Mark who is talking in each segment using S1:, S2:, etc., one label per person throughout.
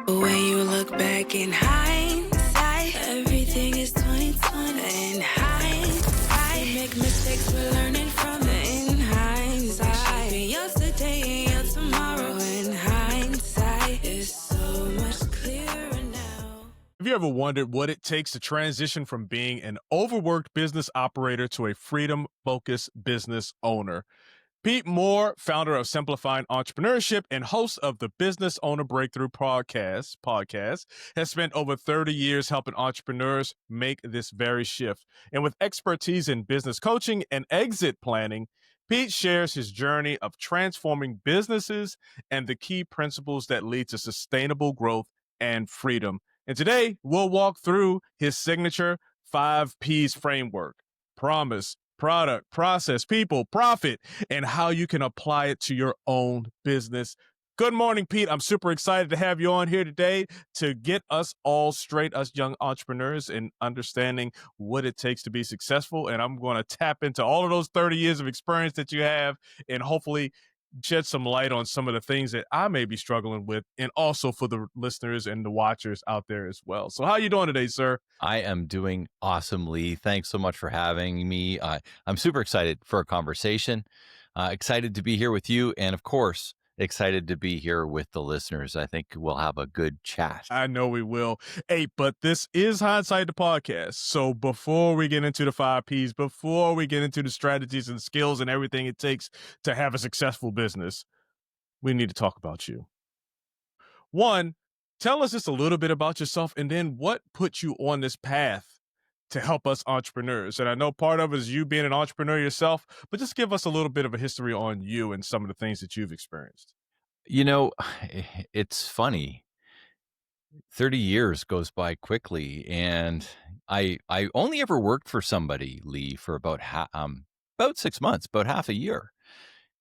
S1: When you look back in hindsight, everything is 2020. In hindsight, we make mistakes, we're learning from it. In hindsight, shaping yesterday and your tomorrow. In hindsight, it's so much clearer now.
S2: Have you ever wondered what it takes to transition from being an overworked business operator to a freedom-focused business owner? Pete Mohr, founder of Simplifying Entrepreneurship and host of the Business Owner Breakthrough podcast, has spent over 30 years helping entrepreneurs make this very shift. And with expertise in business coaching and exit planning, Pete shares his journey of transforming businesses and the key principles that lead to sustainable growth and freedom. And today, we'll walk through his signature 5Ps framework: promise, product, process, people, profit, and how you can apply it to your own business. Good morning, Pete. I'm super excited to have you on here today to get us all straight, us young entrepreneurs, in understanding what it takes to be successful. And I'm going to tap into all of those 30 years of experience that you have and hopefully shed some light on some of the things that I may be struggling with, and also for the listeners and the watchers out there as well. So how are you doing today, sir?
S3: I am doing awesome, Lee. Thanks so much for having me. I'm super excited for a conversation, excited to be here with you, and of course, excited to be here with the listeners. I think we'll have a good chat.
S2: I know we will. Hey, but this is Hindsight, the podcast. So before we get into the 5Ps, before we get into the strategies and skills and everything it takes to have a successful business, we need to talk about you. One, tell us just a little bit about yourself, and then what put you on this path to help us entrepreneurs. And I know part of it is you being an entrepreneur yourself, but just give us a little bit of a history on you and some of the things that you've experienced.
S3: You know, it's funny. 30 years goes by quickly, and I only ever worked for somebody, Lee, for about 6 months, about half a year.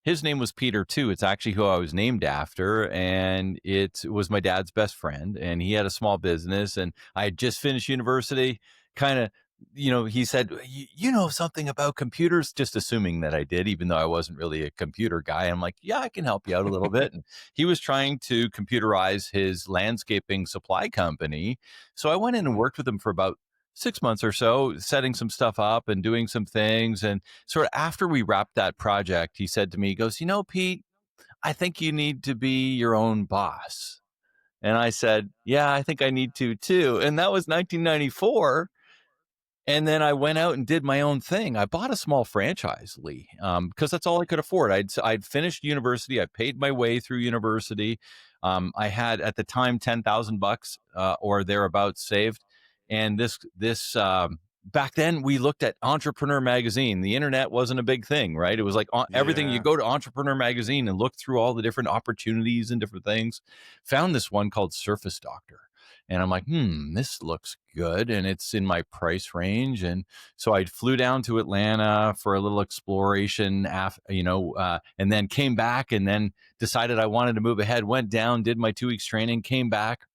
S3: His name was Peter too. It's actually who I was named after, and it was my dad's best friend, and he had a small business, and I had just finished university. Kind of, he said, you know something about computers, just assuming that I did, even though I wasn't really a computer guy. I'm like, yeah, I can help you out a little bit. And he was trying to computerize his landscaping supply company. So I went in and worked with him for about 6 months or so, setting some stuff up and doing some things. And sort of after we wrapped that project, he said to me, he goes, Pete, I think you need to be your own boss. And I said, yeah, I think I need to too. And that was 1994. And then I went out and did my own thing. I bought a small franchise, Lee, because that's all I could afford. I'd finished university. I paid my way through university. I had at the time $10,000 or thereabouts saved. And this back then we looked at Entrepreneur magazine. The internet wasn't a big thing, right? It was like everything. You go to Entrepreneur magazine and look through all the different opportunities and different things. Found this one called Surface Doctor. And I'm like, this looks good. And it's in my price range. And so I flew down to Atlanta for a little exploration, and then came back and then decided I wanted to move ahead, went down, did my 2 weeks training, came back,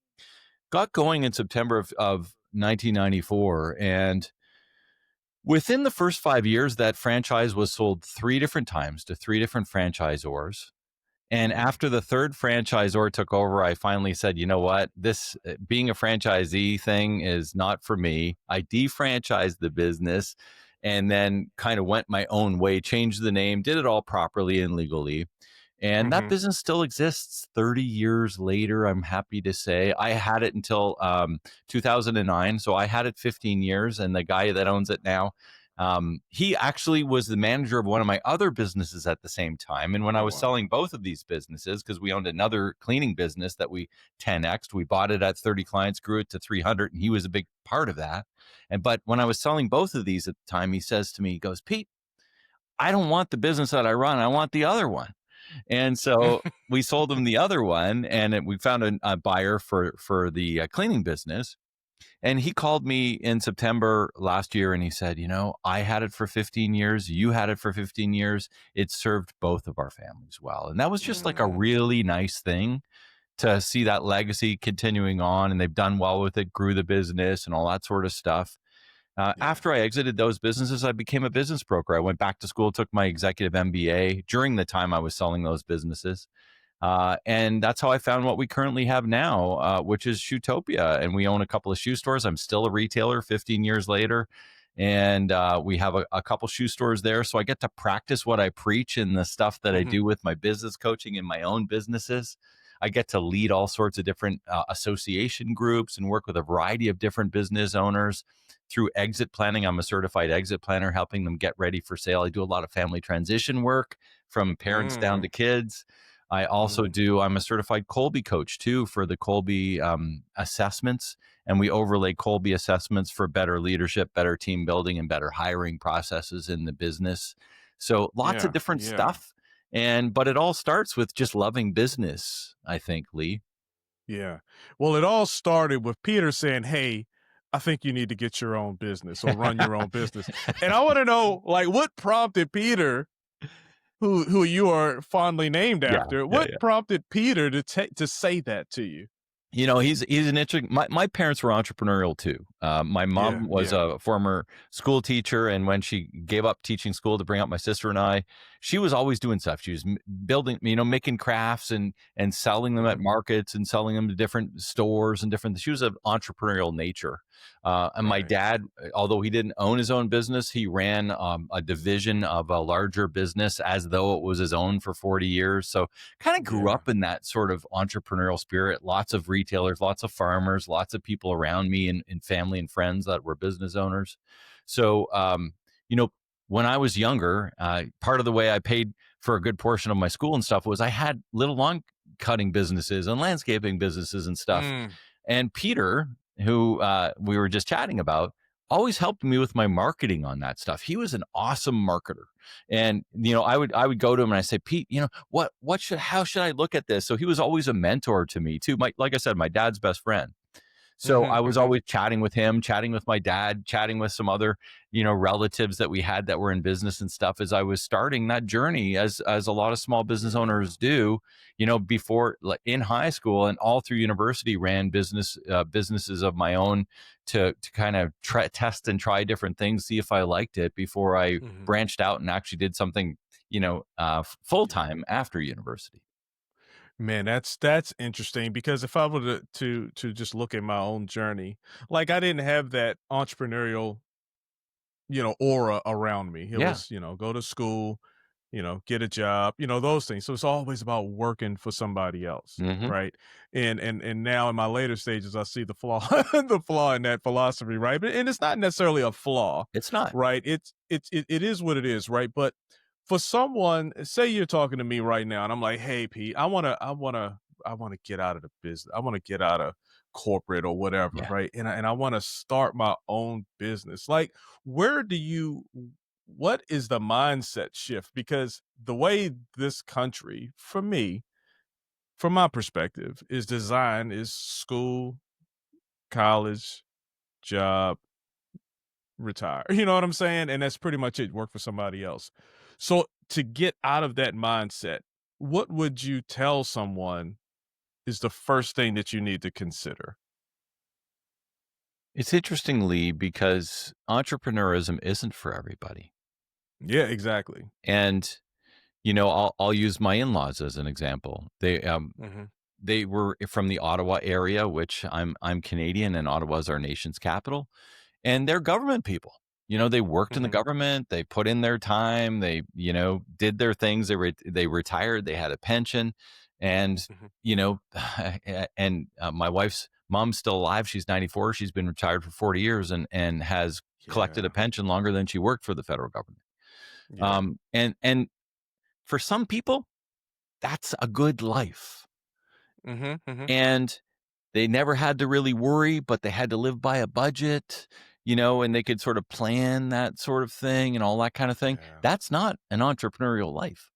S3: got going in September of 1994. And within the first 5 years, that franchise was sold 3 different times to 3 different franchisors. And after the third franchisor took over, I finally said, you know what, this being a franchisee thing is not for me. I defranchised the business and then kind of went my own way, changed the name, did it all properly and legally. And that business still exists 30 years later, I'm happy to say. I had it until 2009, so I had it 15 years, and the guy that owns it now, he actually was the manager of one of my other businesses at the same time. And when I was selling both of these businesses, because we owned another cleaning business that we 10x'd, we bought it at 30 clients, grew it to 300, and he was a big part of that. But when I was selling both of these at the time, he says to me, he goes, Pete, I don't want the business that I run. I want the other one. And so we sold him the other one, and we found a buyer for the cleaning business. And he called me in September last year and he said, I had it for 15 years. You had it for 15 years. It served both of our families well. And that was just like a really nice thing to see that legacy continuing on. And they've done well with it, grew the business and all that sort of stuff. After I exited those businesses, I became a business broker. I went back to school, took my executive MBA during the time I was selling those businesses. And that's how I found what we currently have now, which is Shoetopia. And we own a couple of shoe stores. I'm still a retailer 15 years later. And we have a couple shoe stores there. So I get to practice what I preach in the stuff that I
S2: Mhm.
S3: do with my business coaching in my own businesses. I get to lead all sorts of different association groups and work with a variety of different business owners through exit planning. I'm a certified exit planner, helping them get ready for sale. I do a lot of family transition work from parents down to
S2: Mm.
S3: kids. I also
S2: Mhm.
S3: do, I'm a certified Colby coach too for the Colby assessments. And we overlay Colby assessments for better leadership, better team building, and better hiring processes in the business. So lots of
S2: Yeah.
S3: different
S2: Yeah.
S3: stuff. But it all starts with just loving business, I think, Lee.
S2: Yeah. Well, it all started with Peter saying, "Hey, I think you need to get your own business or run your own business." And I want to know, like, what prompted Peter, who you are fondly named
S3: Yeah,
S2: after,
S3: yeah,
S2: what
S3: yeah.
S2: prompted Peter to say that to you?
S3: He's an interesting. My parents were entrepreneurial too. My
S2: Yeah.
S3: mom was
S2: Yeah.
S3: a former school teacher, and when she gave up teaching school to bring up my sister and I, she was always doing stuff. She was building, making crafts and selling them at
S2: Mhm.
S3: markets and selling them to different stores and different. She was of entrepreneurial nature. And my
S2: Right.
S3: dad, although he didn't own his own business, he ran a division of a larger business as though it was his own for 40 years. So kind of grew
S2: Yeah.
S3: up in that sort of entrepreneurial spirit. Lots of retailers, lots of farmers, lots of people around me and family and friends that were business owners. So, you know, when I was younger, part of the way I paid for a good portion of my school and stuff was I had little lawn cutting businesses and landscaping businesses and stuff.
S2: Mm.
S3: And Peter, who we were just chatting about, always helped me with my marketing on that stuff. He was an awesome marketer. And I would go to him and I say, Pete, how should I look at this? So he was always a mentor to me too. Like I said, my dad's best friend. So
S2: Mhm.
S3: I was
S2: Mhm.
S3: always chatting with him, chatting with my dad, chatting with some other, relatives that we had that were in business and stuff as I was starting that journey as a lot of small business
S2: Yeah.
S3: owners do, before like in high school and all through university ran businesses of my own to kind of test and try different things, see if I liked it before I
S2: Mhm.
S3: branched out and actually did something, full
S2: Yeah.
S3: time after university.
S2: Man, that's interesting because if I were to just look at my own journey, like I didn't have that entrepreneurial, aura around me. It
S3: Yeah.
S2: was, go to school, get a job, those things. So it's always about working for somebody else,
S3: Hmm.
S2: right? And now in my later stages, I see the flaw, the flaw in that philosophy, right? And it's not necessarily a flaw,
S3: It's not.
S2: right? It is what it is, right? But for someone, say you're talking to me right now, and I'm like, "Hey, Pete, I wanna get out of the business. I wanna get out of corporate or whatever,
S3: Yeah.
S2: right? And I wanna start my own business." Like, where do you what is the mindset shift? Because the way this country, for me, from my perspective, is designed is school, college, job, retire. You know what I'm saying? And that's pretty much it. Work for somebody else. So to get out of that mindset, what would you tell someone is the first thing that you need to consider?
S3: It's interesting, Lee, because entrepreneurism isn't for everybody.
S2: Yeah, exactly.
S3: And, I'll use my in-laws as an example.
S2: Mhm.
S3: They were from the Ottawa area, which I'm Canadian and Ottawa is our nation's capital, and they're government people. They worked in the
S2: Mhm.
S3: government, they put in their time, they, did their things, they retired, they had a pension, and,
S2: Mhm.
S3: you know, my wife's mom's still alive, she's 94, she's been retired for 40 years and has collected a
S2: Yeah.
S3: pension longer than she worked for the federal government.
S2: Yeah.
S3: And for some people, that's a good life.
S2: Mhm. Mhm.
S3: And they never had to really worry, but they had to live by a budget, and they could sort of plan that sort of thing and all that kind of thing.
S2: Yeah.
S3: That's not an entrepreneurial life.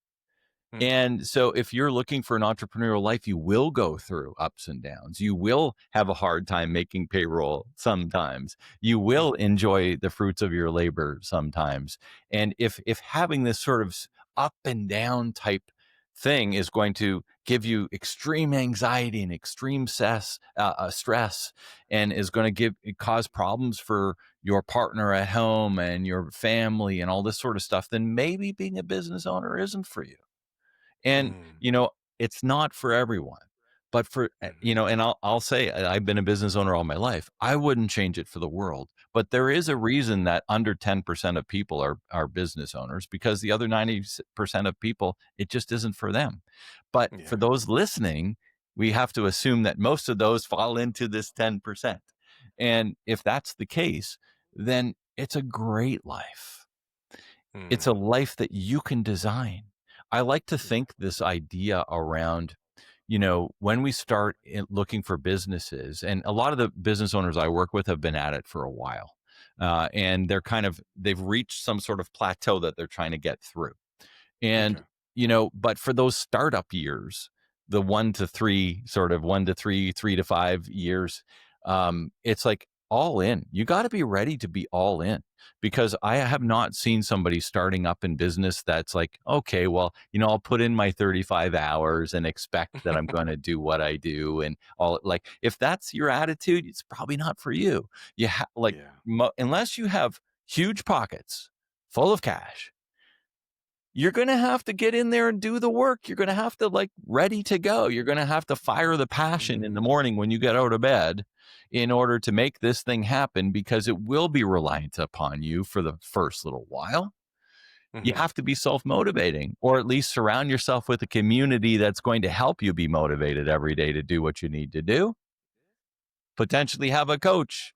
S2: Mm.
S3: And so if you're looking for an entrepreneurial life, you will go through ups and downs. You will have a hard time making payroll sometimes. You will
S2: Mhm.
S3: enjoy the fruits of your labor sometimes. And if having this sort of up and down type thing is going to give you extreme anxiety and extreme stress and is going to cause problems for your partner at home and your family and all this sort of stuff, then maybe being a business owner isn't for you. And,
S2: Mm.
S3: It's not for everyone. But for,
S2: Mhm.
S3: and I'll say I've been a business owner all my life. I wouldn't change it for the world. But there is a reason that under 10% of people are business owners, because the other 90% of people, it just isn't for them. But for
S2: Yeah.
S3: those listening, we have to assume that most of those fall into this 10%. And if that's the case, then it's a great life. It's a
S2: Mhm.
S3: life that you can design. I like to think this idea around, when we start looking for businesses, and a lot of the business owners I work with have been at it for a while, and they've reached some sort of plateau that they're trying to get through. And,
S2: Okay.
S3: but for those startup years, the 1 to 3, sort of 1 to 3, 3 to 5 years, it's like all in. You got to be ready to be all in, because I have not seen somebody starting up in business that's like, okay, well, I'll put in my 35 hours and expect that I'm going to do what I do. And all, like, if that's your attitude, it's probably not for you. Like,
S2: Yeah.
S3: unless you have huge pockets full of cash, you're going to have to get in there and do the work. You're going to have to, like, ready to go. You're going to have to fire the passion in the
S2: Mhm.
S3: morning when you get out of bed in order to make this thing happen, because it will be reliant upon you for the first little while. You
S2: Mhm.
S3: have to be self-motivating, or at least surround yourself with a community that's going to help you be motivated every day to do what you need to do. Potentially have a coach,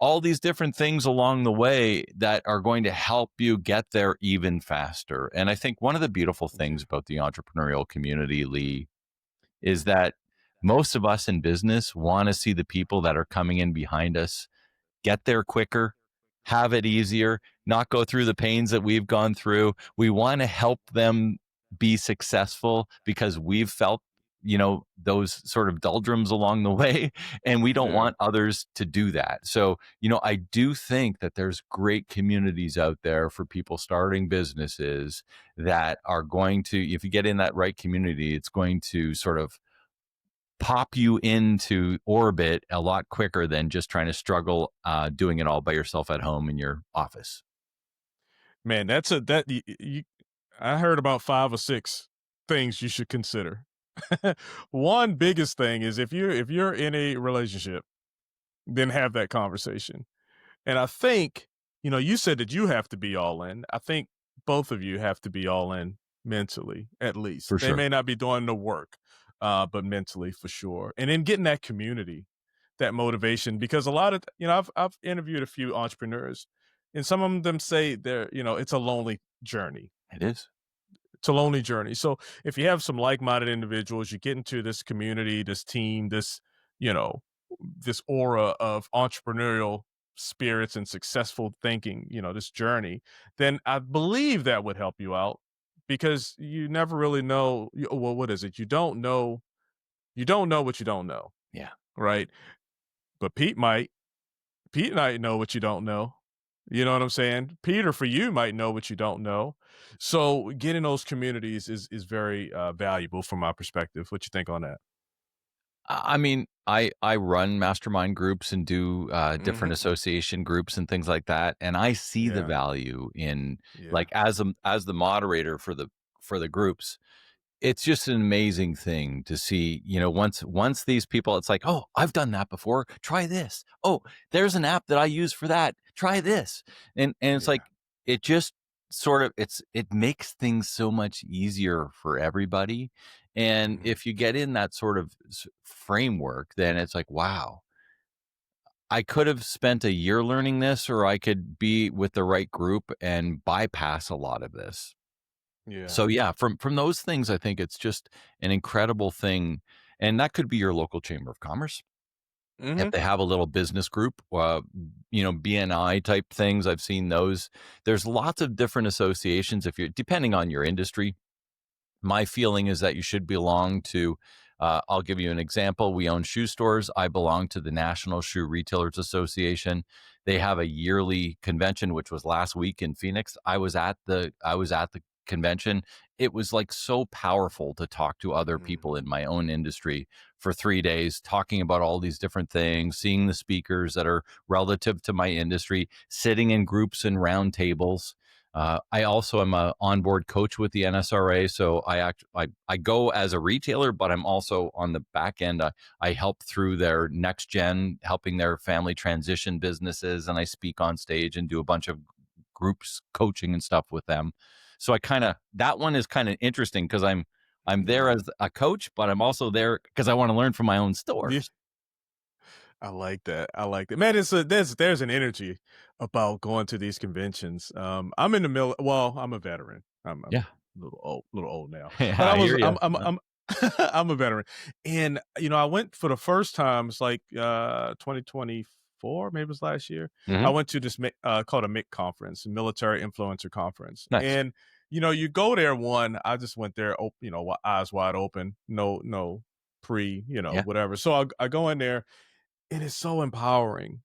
S3: all these different things along the way that are going to help you get there even faster. And I think one of the beautiful things
S2: Yeah.
S3: about the entrepreneurial community, Lee, is that most of us in business want to see the people that are coming in behind us get there quicker, have it easier, not go through the pains that we've gone through. We want to help them be successful because we've felt, those sort of doldrums along the way, and we don't
S2: Yeah.
S3: want others to do that. So, I do think that there's great communities out there for people starting businesses that are going to, if you get in that right community, it's going to sort of pop you into orbit a lot quicker than just trying to struggle doing it all by yourself at home in your office.
S2: Man, that's a that you I heard about 5 or 6 things you should consider. One biggest thing is if you're in a relationship, then have that conversation. And I think, you said that you have to be all in. I think both of you have to be all in mentally, at least.
S3: For
S2: They
S3: sure.
S2: may not be doing the work, but mentally for sure. And then getting that community, that motivation, because a lot of, I've interviewed a few entrepreneurs, and some of them say it's a lonely journey.
S3: It is.
S2: It's a lonely journey. So if you have some like-minded individuals, you get into this community, this team, you know, this aura of entrepreneurial spirits and successful thinking, this journey, then I believe that would help you out because you never really know. Well, what is it? You don't know what you don't know,
S3: Yeah.
S2: right? But Pete might. Pete might know what you don't know. You know what I'm saying? Peter, for you, might know what you don't know. So getting those communities is very valuable from my perspective. What you think on that?
S3: I mean, I run mastermind groups and do different
S2: Hmm.
S3: association groups and things like that, and I see the
S2: Yeah,
S3: value in,
S2: yeah,
S3: like, as the moderator for the groups. It's just an amazing thing to see, once these people, it's like, "Oh, I've done that before. Try this. Oh, there's an app that I use for that. Try this." And it's
S2: yeah.
S3: like, it just sort of, it makes things so much easier for everybody. And
S2: Hmm.
S3: if you get in that sort of framework, then it's like, wow, I could have spent a year learning this, or I could be with the right group and bypass a lot of this.
S2: Yeah.
S3: So yeah, from those things, I think it's just an incredible thing, and that could be your local chamber of commerce. If
S2: Hmm.
S3: they have a little business group, BNI type things, I've seen those. There's lots of different associations if you're, depending on your industry. My feeling is that you should belong to, I'll give you an example. We own shoe stores. I belong to the National Shoe Retailers Association. They have a yearly convention, which was last week in Phoenix. I was at the convention. It was, like, so powerful to talk to other people
S2: Hmm.
S3: in my own industry for 3 days, talking about all these different things, seeing the speakers that are relative to my industry, sitting in groups and round tables. I also am a onboard coach with the NSRA, so I go as a retailer, but I'm also on the back end. I help through their next gen, helping their family transition businesses, and I speak on stage and do a bunch of groups coaching and stuff with them. So I kind of that one is kind of interesting because I'm there
S2: Yeah.
S3: as a coach, but I'm also there because I want to learn from my own
S2: Yeah.
S3: stores.
S2: I like that. I like that. Man, there's an energy about going to these conventions. I'm in the middle. Well, I'm a veteran. I'm
S3: Yeah,
S2: a little old now,
S3: yeah,
S2: but
S3: I hear you.
S2: I'm I'm a veteran. And I went for the first time. It's like 2024, maybe it was last year. I
S3: Hmm.
S2: went to this called a MIC conference, Military Influencer Conference,
S3: Nice.
S2: and you go there. I just went there, eyes wide open, no pre,
S3: Yeah.
S2: whatever. So I go in there, it is so empowering.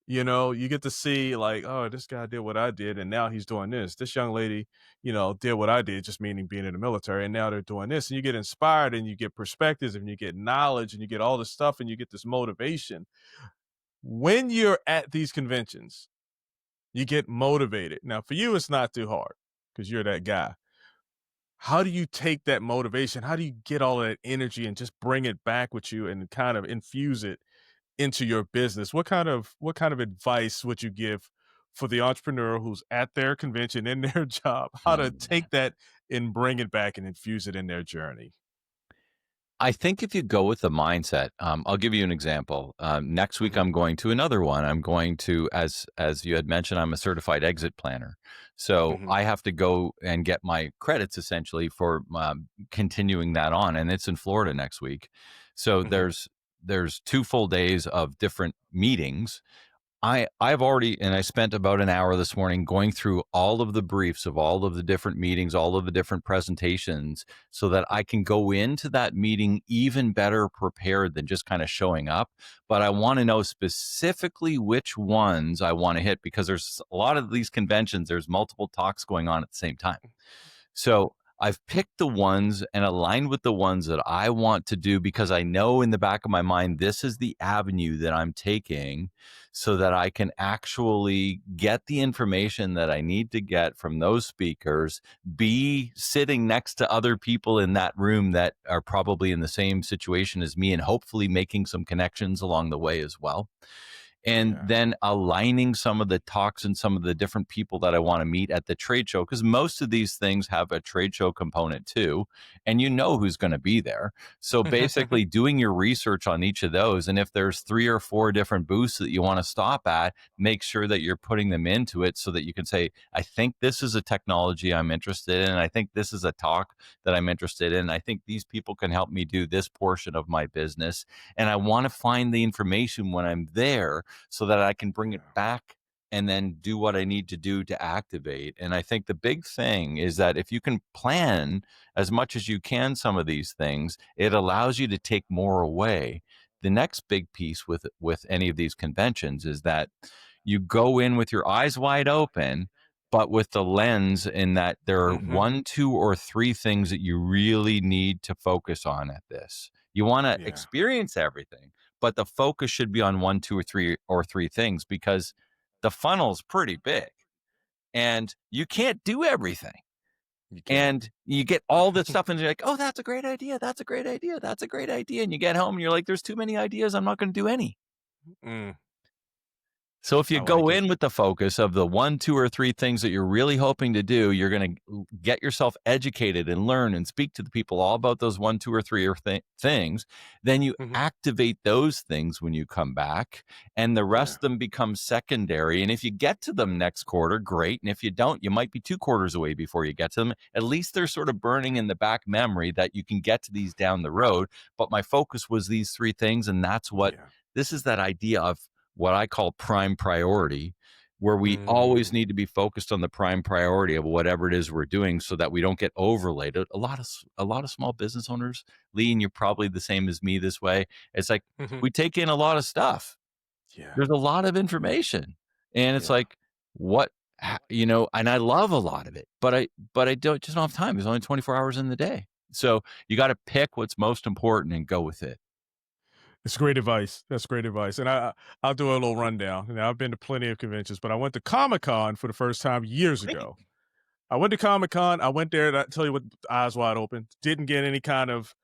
S2: You get to see like, oh, this guy did what I did, and now he's doing this. This young lady, did what I did, just meaning being in the military, and now they're doing this. And you get inspired, and you get perspectives, and you get knowledge, and you get all this stuff, and you get this motivation. When you're at these conventions, you get motivated. Now, for you, it's not too hard because you're that guy. How do you take that motivation? How do you get all of that energy and just bring it back with you and kind of infuse it into your business? What kind of advice would you give for the entrepreneur who's at their convention in their job, how
S3: Oh
S2: to
S3: man.
S2: take that and bring it back and infuse it in their journey?
S3: I think if you go with the mindset, I'll give you an example. Next week,
S2: Mhm,
S3: I'm going to another one. I'm going to, as you had mentioned, I'm a certified exit planner, so
S2: mhm,
S3: I have to go and get my credits essentially for continuing that on, and it's in Florida next week. So
S2: mhm,
S3: there's 2 full days of different meetings. I've already and I spent about an hour this morning going through all of the briefs of all of the different meetings, all of the different presentations, so that I can go into that meeting even better prepared than just kind of showing up. But I want to know specifically which ones I want to hit because there's a lot of these conventions, there's multiple talks going on at the same time. So I've picked the ones and aligned with the ones that I want to do because I know in the back of my mind, this is the avenue that I'm taking so that I can actually get the information that I need to get from those speakers, be sitting next to other people in that room that are probably in the same situation as me, and hopefully making some connections along the way as well, and
S2: yeah,
S3: then aligning some of the talks and some of the different people that I want to meet at the trade show. Because most of these things have a trade show component too, and you know who's going to be there. So basically, doing your research on each of those, and if there's 3 or 4 different booths that you want to stop at, make sure that you're putting them into it so that you can say, I think this is a technology I'm interested in. I think this is a talk that I'm interested in. I think these people can help me do this portion of my business. And I want to find the information when I'm there so that I can bring it
S2: yeah,
S3: back and then do what I need to do to activate. And I think the big thing is that if you can plan as much as you can some of these things, it allows you to take more away. The next big piece with any of these conventions is that you go in with your eyes wide open, but with the lens in that there are
S2: mhm,
S3: 1, 2, or 3 things that you really need to focus on at this. You want to
S2: yeah,
S3: experience everything, but the focus should be on 1, 2, or 3 things because the funnel's pretty big and you can't do everything.
S2: you can't.
S3: And you get all this stuff and you're like, oh, that's a great idea. That's a great idea. That's a great idea. And you get home and you're like, there's too many ideas. I'm not going to do any.
S2: Mm,
S3: So if you
S2: I
S3: go
S2: like it.
S3: in with the focus of the 1, 2, or 3 things that you're really hoping to do, you're going to get yourself educated and learn and speak to the people all about those 1, 2, or 3 things. Then you
S2: Mhm,
S3: activate those things when you come back, and the rest
S2: yeah,
S3: of them become secondary. And if you get to them next quarter, great. And if you don't, you might be 2 quarters away before you get to them. At least they're sort of burning in the back memory that you can get to these down the road. But my focus was these 3 things, and that's what
S2: yeah.
S3: this is, that idea of what I call prime priority, where we always
S2: Mm,
S3: need to be focused on the prime priority of whatever it is we're doing so that we don't get overlaid. A lot of small business owners, Lee, and you're probably the same as me this way. It's like
S2: mhm,
S3: we take in a lot of stuff.
S2: yeah,
S3: There's a lot of information. And it's
S2: yeah.
S3: like, what and I love a lot of it, but I don't have time. There's only 24 hours in the day. So you got to pick what's most important and go with it.
S2: It's great advice. That's great advice. And I'll do a little rundown. I've been to plenty of conventions, but I went to Comic Con for the first time years
S3: Great.
S2: ago. I went to Comic-Con. I went there, I tell you what, eyes wide open. Didn't get any kind of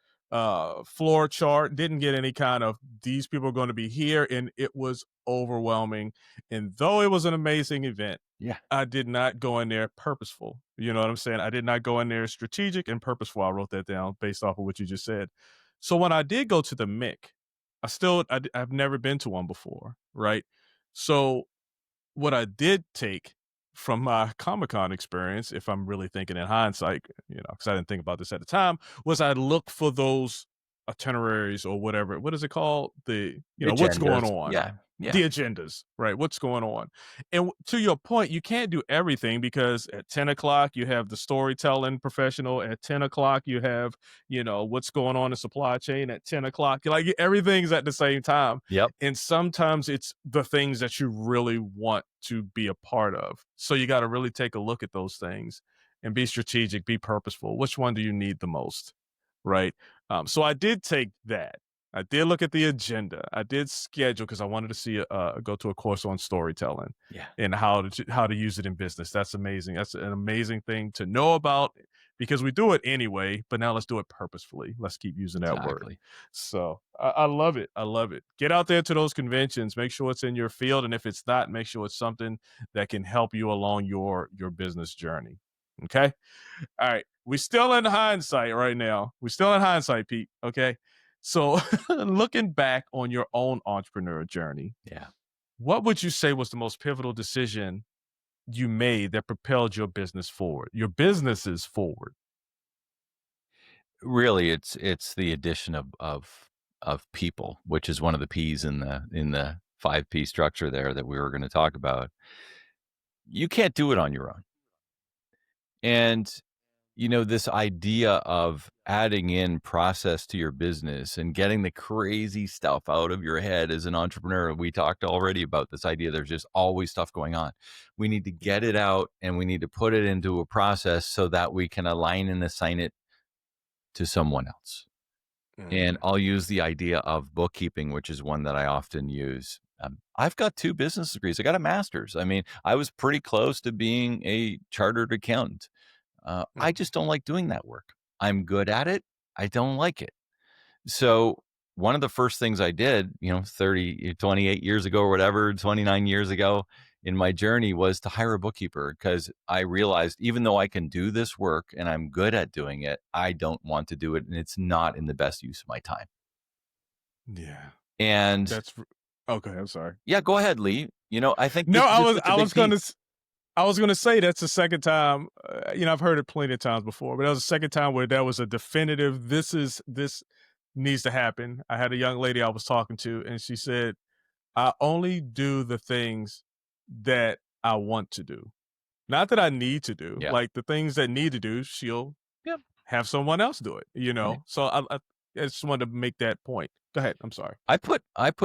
S2: floor chart, didn't get any kind of these people are going to be here, and it was overwhelming. And though it was an amazing event,
S3: Yeah.
S2: I did not go in there purposeful. You know what I'm saying? I did not go in there strategic and purposeful. I wrote that down based off of what you just said. So when I did go to the MIC, I've never been to one before, right? So what I did take from my Comic-Con experience, if I'm really thinking in hindsight, because I didn't think about this at the time, was I look for those itineraries or whatever. What is it called? What's going
S3: Agendas.
S2: on?
S3: Yeah. Yeah.
S2: The agendas, right? What's going on? And to your point, you can't do everything because at 10 o'clock, you have the storytelling professional. At 10 o'clock, you have, what's going on in supply chain at 10 o'clock. Like everything's at the same time.
S3: Yep.
S2: And sometimes it's the things that you really want to be a part of. So you got to really take a look at those things and be strategic, be purposeful. Which one do you need the most? Right. So I did take that. I did look at the agenda. I did schedule because I wanted to see go to a course on storytelling
S3: Yeah.
S2: and how to use it in business. That's amazing. That's an amazing thing to know about because we do it anyway. But now let's do it purposefully. Let's keep using that word.
S3: Exactly.
S2: So I love it. I love it. Get out there to those conventions. Make sure it's in your field, and if it's not, make sure it's something that can help you along your business journey. Okay. All right. We're still in hindsight right now. We're still in hindsight, Pete. Okay. So looking back on your own entrepreneur journey,
S3: Yeah.
S2: what would you say was the most pivotal decision you made that propelled your business forward, your businesses forward?
S3: Really, it's the addition of people, which is one of the P's in the 5P structure there that we were going to talk about. You can't do it on your own. And this idea of adding in process to your business and getting the crazy stuff out of your head as an entrepreneur. We talked already about this idea. There's just always stuff going on. We need to get it out and we need to put it into a process so that we can align and assign it to someone else. And I'll use the idea of bookkeeping, which is one that I often use. I've got 2 business degrees. I got a master's. I mean, I was pretty close to being a chartered accountant. I just don't like doing that work. I'm good at it. I don't like it. So one of the first things I did, 28 years ago or whatever, 29 years ago in my journey was to hire a bookkeeper because I realized even though I can do this work and I'm good at doing it, I don't want to do it. And it's not in the best use of my time.
S2: Yeah.
S3: And
S2: okay. I'm sorry.
S3: Yeah, go ahead, Lee. I think
S2: no, I was going to say that's the second time, I've heard it plenty of times before, but that was the second time where there was a definitive, this needs to happen. I had a young lady I was talking to and she said, I only do the things that I want to do. Not that I need to do.
S3: Yeah.
S2: Like the things that need to do, she'll have someone else do it, Right. So I just wanted to make that point. Go ahead. I'm sorry.
S3: I put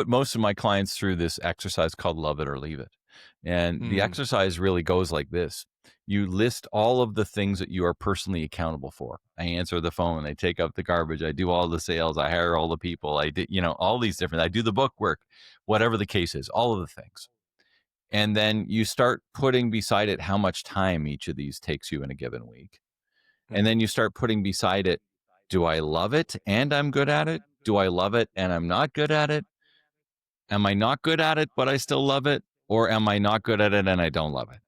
S3: most of my clients through this exercise called Love It or Leave It. And the exercise really goes like this. You list all of the things that you are personally accountable for. I answer the phone. I take up the garbage. I do all the sales. I hire all the people. I did, all these different, I do the book work, whatever the case is, all of the things. And then you start putting beside it how much time each of these takes you in a given week. And then you start putting beside it, do I love it and I'm good at it? Do I love it and I'm not good at it? Am I not good at it, but I still love it? Or am I not good at it and I don't love it?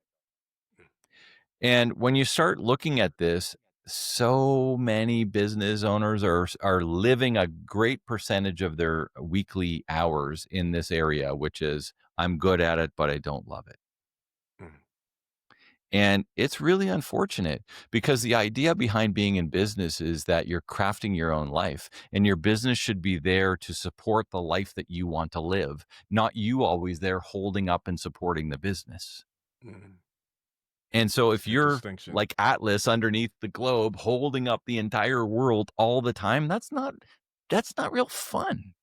S3: And when you start looking at this, so many business owners are living a great percentage of their weekly hours in this area, which is I'm good at it, but I don't love it. And it's really unfortunate because the idea behind being in business is that you're crafting your own life and your business should be there to support the life that you want to live, not you always there holding up and supporting the business. And so if you're like Atlas underneath the globe, holding up the entire world all the time, that's not real fun.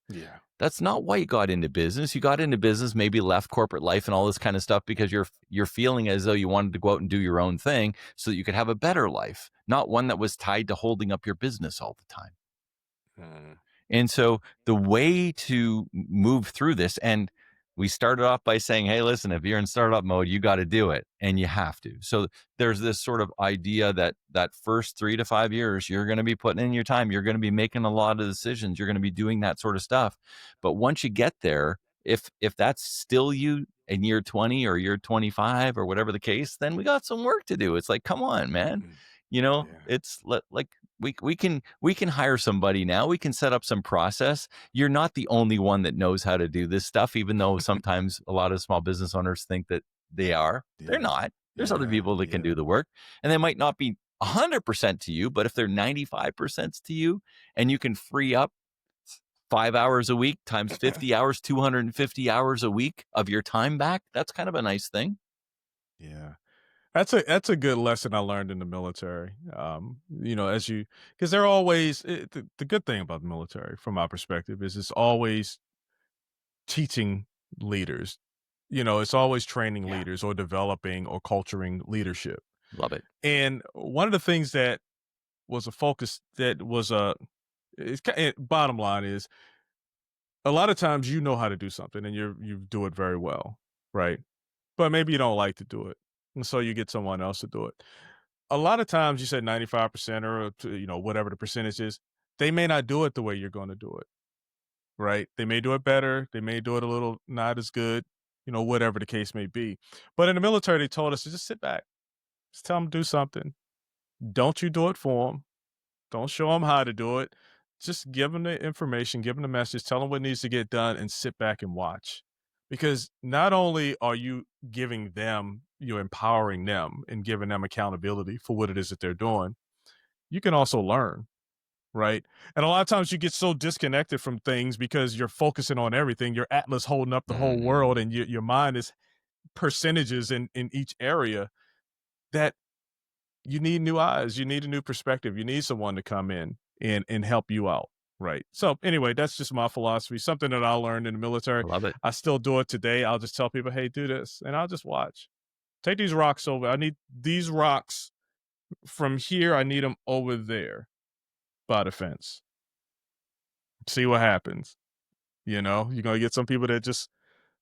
S2: Yeah.
S3: That's not why you got into business. You got into business, maybe left corporate life and all this kind of stuff because you're feeling as though you wanted to go out and do your own thing so that you could have a better life, not one that was tied to holding up your business all the time. And so the way to move through this, and We started off by saying, hey, listen, if you're in startup mode, you got to do it, and you have to. So there's this sort of idea that first 3 to 5 years, you're going to be putting in your time. You're going to be making a lot of decisions. You're going to be doing that sort of stuff. But once you get there, if that's still you in year 20 or year 25 or whatever the case, then we got some work to do. It's like, come on, man.
S2: Mm. Yeah.
S3: It's like we can hire somebody now. We can set up some process. You're not the only one that knows how to do this stuff, even though sometimes a lot of small business owners think that they are. They're
S2: Yeah.
S3: not. There's other
S2: Yeah.
S3: people that can do the work, and they might not be 100% to you, but if they're 95% to you, and you can free up 5 hours a week times 50 hours, 250 hours a week of your time back, that's kind of a nice thing.
S2: Yeah. That's a good lesson I learned in the military. Because they're always the good thing about the military, from my perspective, is it's always teaching leaders. It's always training
S3: Yeah.
S2: leaders or developing or culturing leadership.
S3: Love it.
S2: And one of the things that was a focus that was bottom line is a lot of times you know how to do something and you do it very well, right? But maybe you don't like to do it, and so you get someone else to do it. A lot of times you said 95% or whatever the percentage is, they may not do it the way you're going to do it, right? They may do it better, they may do it a little not as good, whatever the case may be. But in the military, they told us to just sit back, just tell them to do something. Don't you do it for them. Don't show them how to do it. Just give them the information, give them the message, tell them what needs to get done, and sit back and watch. Because not only are you giving them, you're empowering them and giving them accountability for what it is that they're doing, you can also learn, right? And a lot of times you get so disconnected from things because you're focusing on everything. Your atlas holding up the whole
S3: Mhm.
S2: world, and your mind is percentages in each area that you need new eyes, you need a new perspective, you need someone to come in and help you out, right? So anyway, that's just my philosophy, something that I learned in the military.
S3: I love it.
S2: I still do it today. I'll just tell people, hey, do this, and I'll just watch. Take these rocks over. I need these rocks from here. I need them over there by the fence. See what happens. You're gonna get some people that just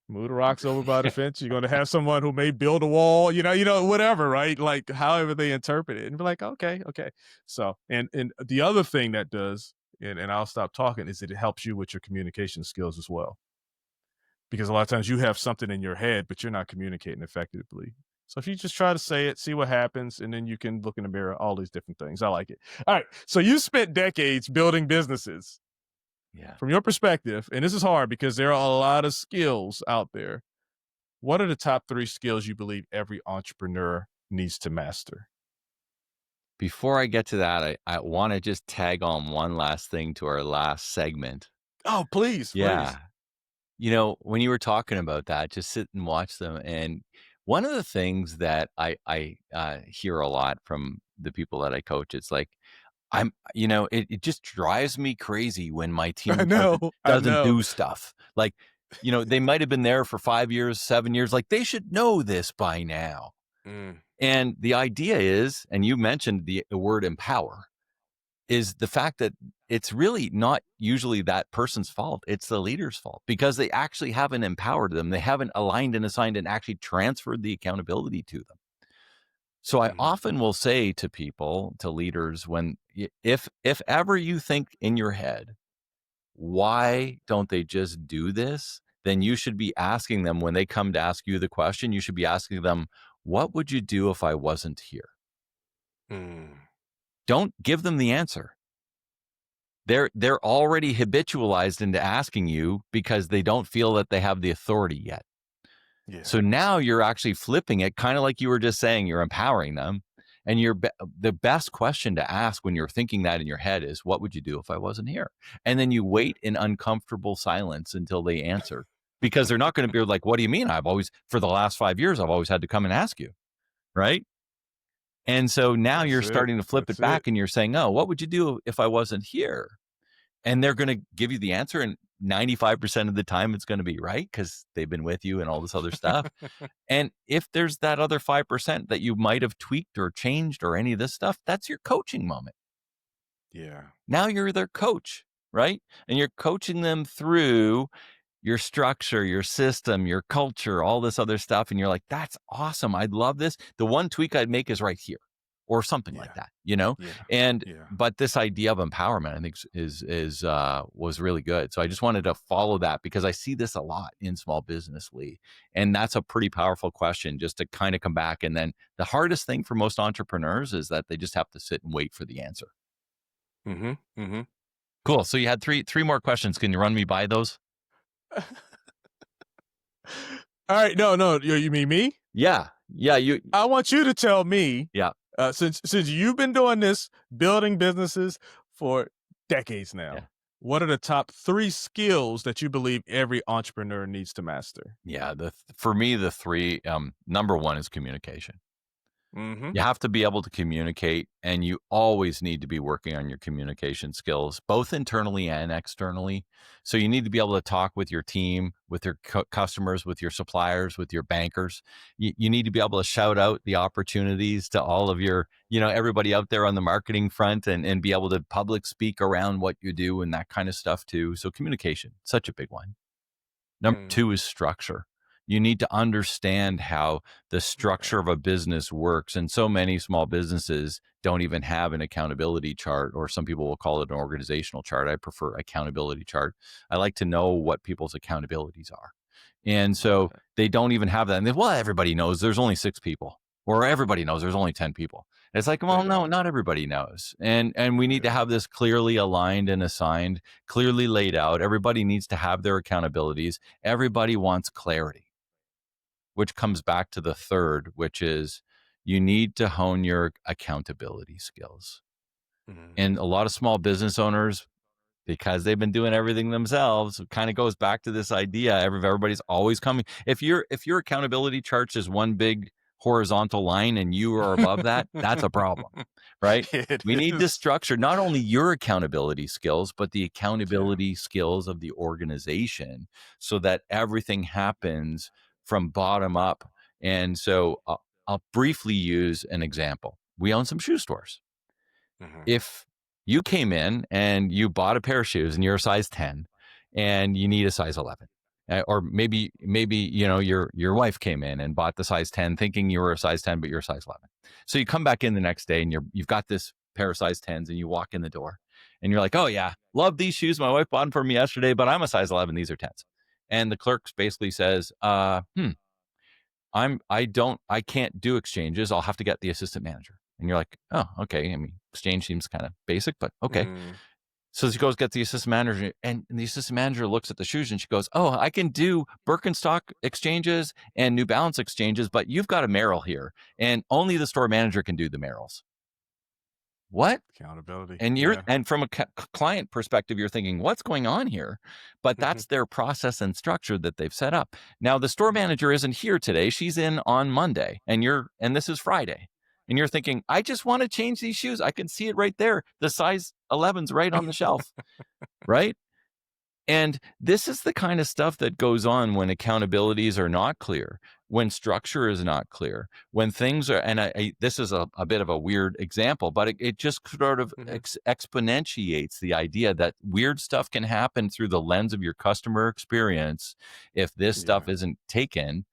S2: move the rocks over by the fence. You're gonna have someone who may build a wall, whatever, right? Like however they interpret it, and be like, okay, okay. So, and the other thing that does, and I'll stop talking, is that it helps you with your communication skills as well. Because a lot of times you have something in your head, but you're not communicating effectively. So if you just try to say it, see what happens, and then you can look in the mirror, all these different things. I like it. All right. So you spent decades building businesses.
S3: Yeah.
S2: From your perspective, and this is hard because there are a lot of skills out there. What are the top 3 skills you believe every entrepreneur needs to master?
S3: Before I get to that, I want to just tag on one last thing to our last segment.
S2: Oh, please, please.
S3: Yeah. When you were talking about that, just sit and watch them. And one of the things that I hear a lot from the people that I coach, it's like, it just drives me crazy when my
S2: I
S3: team
S2: know. I
S3: doesn't
S2: know.
S3: do stuff. Like, they might have been there for 5 years, 7 years. Like, they should know this by now.
S2: Mm,
S3: And the idea is, and you mentioned the word empower, is the fact that it's really not usually that person's fault. It's the leader's fault because they actually haven't empowered them. They haven't aligned and assigned and actually transferred the accountability to them. So I
S2: mm,
S3: often will say to people, to leaders, if ever you think in your head, why don't they just do this? Then you should be asking them, when they come to ask you the question, you should be asking them, what would you do if I wasn't here?
S2: mm.
S3: Don't give them the answer. They're already habitualized into asking you because they don't feel that they have the authority yet.
S2: Yeah.
S3: So now you're actually flipping it, kind of like you were just saying, you're empowering them. And the best question to ask when you're thinking that in your head is, what would you do if I wasn't here? And then you wait in uncomfortable silence until they answer, because they're not going to be like, what do you mean? For the last 5 years, I've always had to come and ask you. Right. And so now
S2: That's
S3: you're
S2: it.
S3: starting to flip it
S2: That's it.
S3: back and you're saying, oh, what would you do if I wasn't here? And they're going to give you the answer. And 95% of the time it's going to be right because they've been with you and all this other stuff. And if there's that other 5% that you might have tweaked or changed or any of this stuff, that's your coaching moment.
S2: Yeah.
S3: Now you're their coach, right? And you're coaching them through, your structure, your system, your culture, all this other stuff. And you're like, that's awesome. I'd love this. The one tweak I'd make is right here or something like
S2: Yeah.
S3: that, you know?
S2: Yeah.
S3: And,
S2: Yeah.
S3: but this idea of empowerment, I think was really good. So I just wanted to follow that because I see this a lot in small business, Lee. And that's a pretty powerful question just to kind of come back. And then the hardest thing for most entrepreneurs is that they just have to sit and wait for the answer.
S2: Mm-hmm. Mm-hmm.
S3: Cool. So you had three more questions. Can you run me by those?
S2: All right. No. You mean me?
S3: Yeah. Yeah.
S2: I want you to tell me,
S3: Yeah.
S2: since you've been doing this, building businesses for decades now,
S3: Yeah.
S2: what are the top 3 skills that you believe every entrepreneur needs to master?
S3: Yeah. For me, the three, number one is communication.
S2: Mm-hmm.
S3: You have to be able to communicate, and you always need to be working on your communication skills, both internally and externally. So you need to be able to talk with your team, with your customers, with your suppliers, with your bankers. You need to be able to shout out the opportunities to all of your, everybody out there on the marketing front, and be able to public speak around what you do and that kind of stuff too. So communication, such a big one. Number
S2: Mm.
S3: two is structure. You need to understand how the structure
S2: Yeah.
S3: of a business works. And so many small businesses don't even have an accountability chart, or some people will call it an organizational chart. I prefer accountability chart. I like to know what people's accountabilities are. And
S2: Love
S3: so
S2: that.
S3: they don't even have that. And well, everybody knows there's only 6 people, or everybody knows there's only 10 people. It's like,
S2: They
S3: well, no,
S2: don't.
S3: not everybody knows. And we
S2: They
S3: need to
S2: don't.
S3: have this clearly aligned and assigned, clearly laid out. Everybody needs to have their accountabilities. Everybody wants clarity, which comes back to the third, which is you need to hone your accountability skills.
S2: Mm-hmm.
S3: And a lot of small business owners, because they've been doing everything themselves, it kind of goes back to this idea everybody's always coming. If your accountability chart is one big horizontal line and you are above that, that's a problem, right?
S2: It
S3: We need to
S2: is.
S3: structure not only your accountability skills, but the
S2: Yeah.
S3: accountability skills of the organization so that everything happens from bottom up. And so I'll briefly use an example. We own some shoe stores.
S2: Mm-hmm.
S3: If you came in and you bought a pair of shoes and you're a size 10 and you need a size 11, or maybe your wife came in and bought the size 10 thinking you were a size 10 but you're a size 11. So you come back in the next day and you've got this pair of size 10s and you walk in the door and you're like, oh yeah, love these shoes, my wife bought them for me yesterday, but I'm a size 11, these are 10s. And the clerk basically says, I can't do exchanges. I'll have to get the assistant manager. And you're like, oh, okay. I mean, exchange seems kind of basic, but okay.
S2: Mm.
S3: So she goes, get the assistant manager, and the assistant manager looks at the shoes and she goes, oh, I can do Birkenstock exchanges and New Balance exchanges, but you've got a Merrill here, and only the store manager can do the Merrills. What?
S2: Accountability.
S3: And
S2: Yeah.
S3: from a client perspective, you're thinking, what's going on here? But that's their process and structure that they've set up. Now, the store manager isn't here today. She's in on Monday, and this is Friday. And you're thinking, I just want to change these shoes. I can see it right there. The size 11's right on the shelf, right? And this is the kind of stuff that goes on when accountabilities are not clear, when structure is not clear, when things are, and this is a bit of a weird example, but it just sort of
S2: Mm-hmm.
S3: exponentiates the idea that weird stuff can happen through the lens of your customer experience if this stuff
S2: Yeah.
S3: isn't taken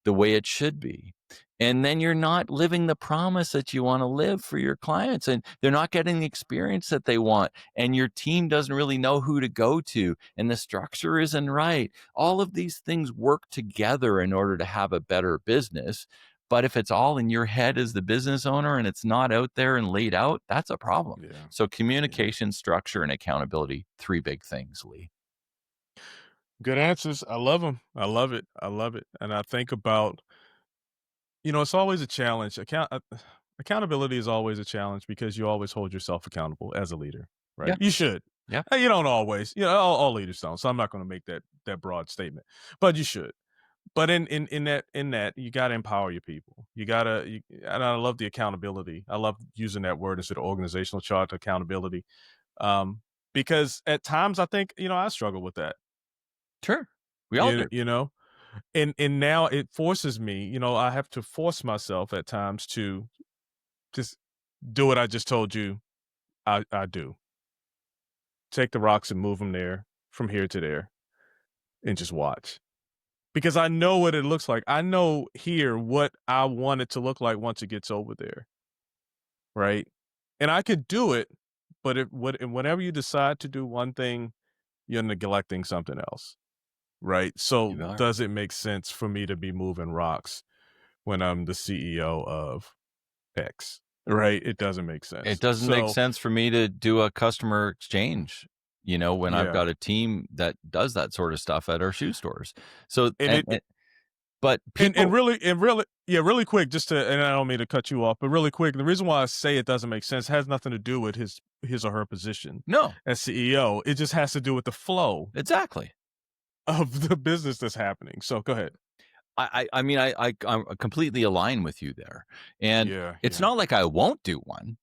S3: the way it should be. And then you're not living the promise that you want to live for your clients, and they're not getting the experience that they want. And your team doesn't really know who to go to, and the structure isn't right. All of these things work together in order to have a better business. But if it's all in your head as the business owner and it's not out there and laid out, that's a problem.
S2: Yeah.
S3: So
S2: Yeah.
S3: communication, structure, and accountability, 3 big things, Lee.
S2: Good answers. I love them. I love it. I love it. And I think about, it's always a challenge. Accountability is always a challenge because you always hold yourself accountable as a leader, right?
S3: Yeah.
S2: You should.
S3: Yeah.
S2: You don't always. All leaders don't. So I'm not going to make that broad statement, but you should. But in that you got to empower your people. And I love the accountability. I love using that word instead of organizational chart, accountability. Um, because at times I think I struggle with that.
S3: Sure. We all
S2: You
S3: do.
S2: you know, and now it forces me. I have to force myself at times to just do what I just told you. I do take the rocks and move them there from here to there. and just watch. Because I know what it looks like. I know here what I want it to look like once it gets over there, right? And I could do it, but and whenever you decide to do one thing, you're neglecting something else, right? So
S3: You are.
S2: does it make sense for me to be moving rocks when I'm the CEO of X, right? It doesn't make
S3: It
S2: sense.
S3: doesn't make
S2: So
S3: sense for me to do a customer exchange, when I've
S2: yeah,
S3: got a team that does that sort of stuff at our shoe stores. So,
S2: and it
S3: but
S2: and
S3: people,
S2: really yeah, really quick, just to, and I don't mean to cut you off, but really quick, the reason why I say it doesn't make sense has nothing to do with his or her position
S3: no,
S2: as CEO. It just has to do with the flow
S3: exactly.
S2: of the business that's happening. So go ahead.
S3: I mean, I'm completely aligned with you there. And
S2: Yeah,
S3: it's
S2: yeah,
S3: not like I won't do one.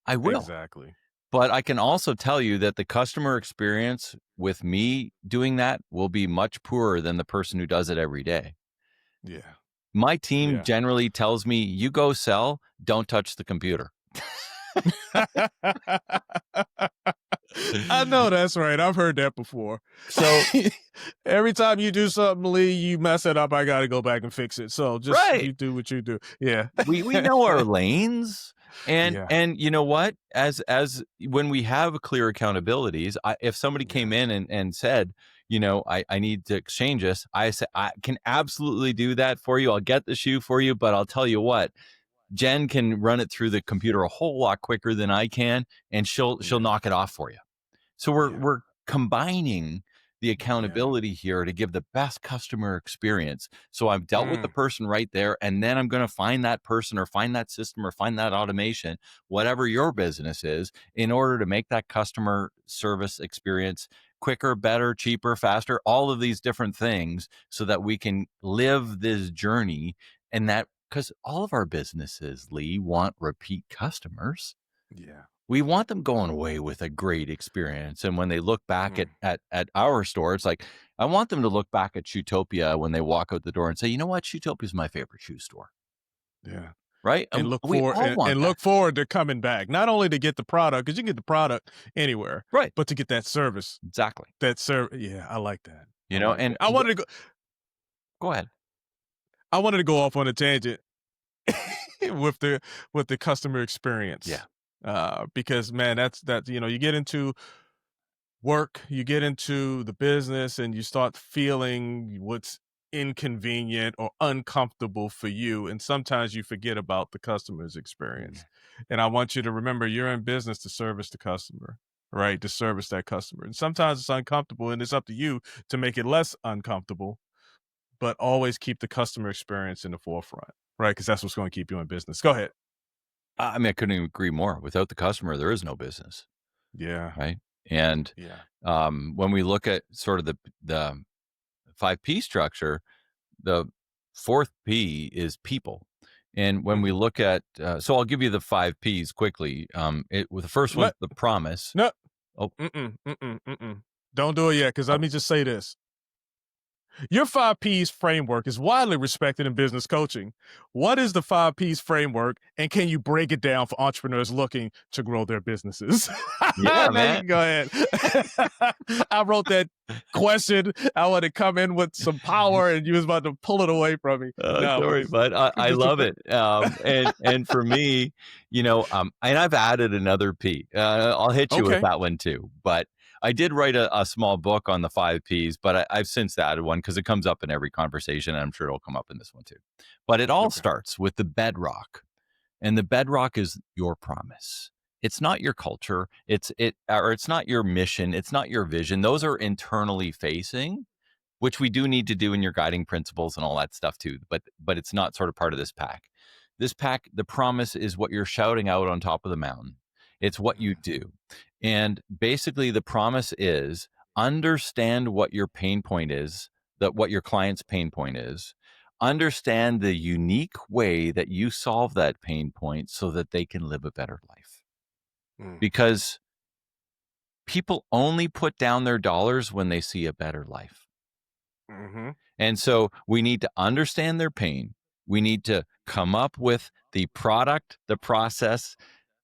S3: I will.
S2: exactly.
S3: But I can also tell you that the customer experience with me doing that will be much poorer than the person who does it every day.
S2: Yeah,
S3: My team
S2: yeah.
S3: generally tells me, you go sell, don't touch the computer.
S2: I know that's right. I've heard that before.
S3: So,
S2: Every time you do something, Lee, you mess it up. I got to go back and fix it. So just
S3: right.
S2: you do what you do. Yeah.
S3: We know our lanes. And
S2: Yeah.
S3: and you know what? As when we have clear accountabilities, if somebody
S2: Yeah.
S3: came in and said, I need to exchange this, I say I can absolutely do that for you. I'll get the shoe for you, but I'll tell you what, Jen can run it through the computer a whole lot quicker than I can, and she'll
S2: Yeah.
S3: knock it off for you. So we're
S2: Yeah.
S3: we're combining the
S2: Yeah.
S3: accountability here to give the best customer experience. So I've dealt with the
S2: Mm.
S3: person right there, and then I'm going to find that person or find that system or find that automation, whatever your business is, in order to make that customer service experience quicker, better, cheaper, faster, all of these different things so that we can live this journey. And that, because all of our businesses, Lee, want repeat customers.
S2: Yeah.
S3: We want them going away with a great experience. And when they look back
S2: Mm.
S3: at our store, it's like, I want them to look back at Shoetopia when they walk out the door and say, you know what? Shoetopia is my favorite shoe store.
S2: Yeah.
S3: Right.
S2: And
S3: And we all want
S2: and
S3: that.
S2: look forward to coming back. Not only to get the product, because you can get the product anywhere,
S3: Right.
S2: but to get that service.
S3: Exactly.
S2: Yeah, I like that. I like
S3: And
S2: that.
S3: go ahead.
S2: I wanted to go off on a tangent with the customer experience.
S3: Yeah.
S2: Because man, you get into work, you get into the business, and you start feeling what's inconvenient or uncomfortable for you, and sometimes you forget about the customer's experience. And I want you to remember you're in business to service the customer, right? To service that customer. And sometimes it's uncomfortable, and it's up to you to make it less uncomfortable, but always keep the customer experience in the forefront, right? Because that's what's going to keep you in business. Go ahead.
S3: I mean, I couldn't agree more. Without the customer, there is no business.
S2: Yeah.
S3: Right. And
S2: Yeah.
S3: when we look at sort of the 5P structure, the fourth P is people. And when we
S2: Mhm.
S3: look at, so I'll give you the 5Ps quickly. The first one's
S2: Let
S3: the promise.
S2: No.
S3: Oh,
S2: Don't do it yet, because let
S3: oh,
S2: me just say this. Your 5Ps framework is widely respected in business coaching. What is the 5Ps framework, and can you break it down for entrepreneurs looking to grow their businesses?
S3: yeah,
S2: Now you
S3: man.
S2: can go ahead. I wrote that question. I want to come in with some power, and you was about to pull it away from me. No,
S3: Sorry, but I
S2: just
S3: love it. And for me, and I've added another P. I'll hit you with
S2: okay.
S3: that one too. But I did write a small book on the 5Ps, but I've since added one because it comes up in every conversation, and I'm sure it'll come up in this one too. But it all
S2: Okay.
S3: starts with the bedrock, and the bedrock is your promise. It's not your culture. It's not your mission. It's not your vision. Those are internally facing, which we do need to do in your guiding principles and all that stuff too. But it's not sort of part of this pack. This pack, the promise is what you're shouting out on top of the mountain. It's what you do. And basically the promise is understand what your pain point is, that what your client's pain point is. Understand the unique way that you solve that pain point so that they can live a better life.
S2: Mm.
S3: Because people only put down their dollars when they see a better life.
S2: Mm-hmm.
S3: And so we need to understand their pain. We need to come up with the product, the process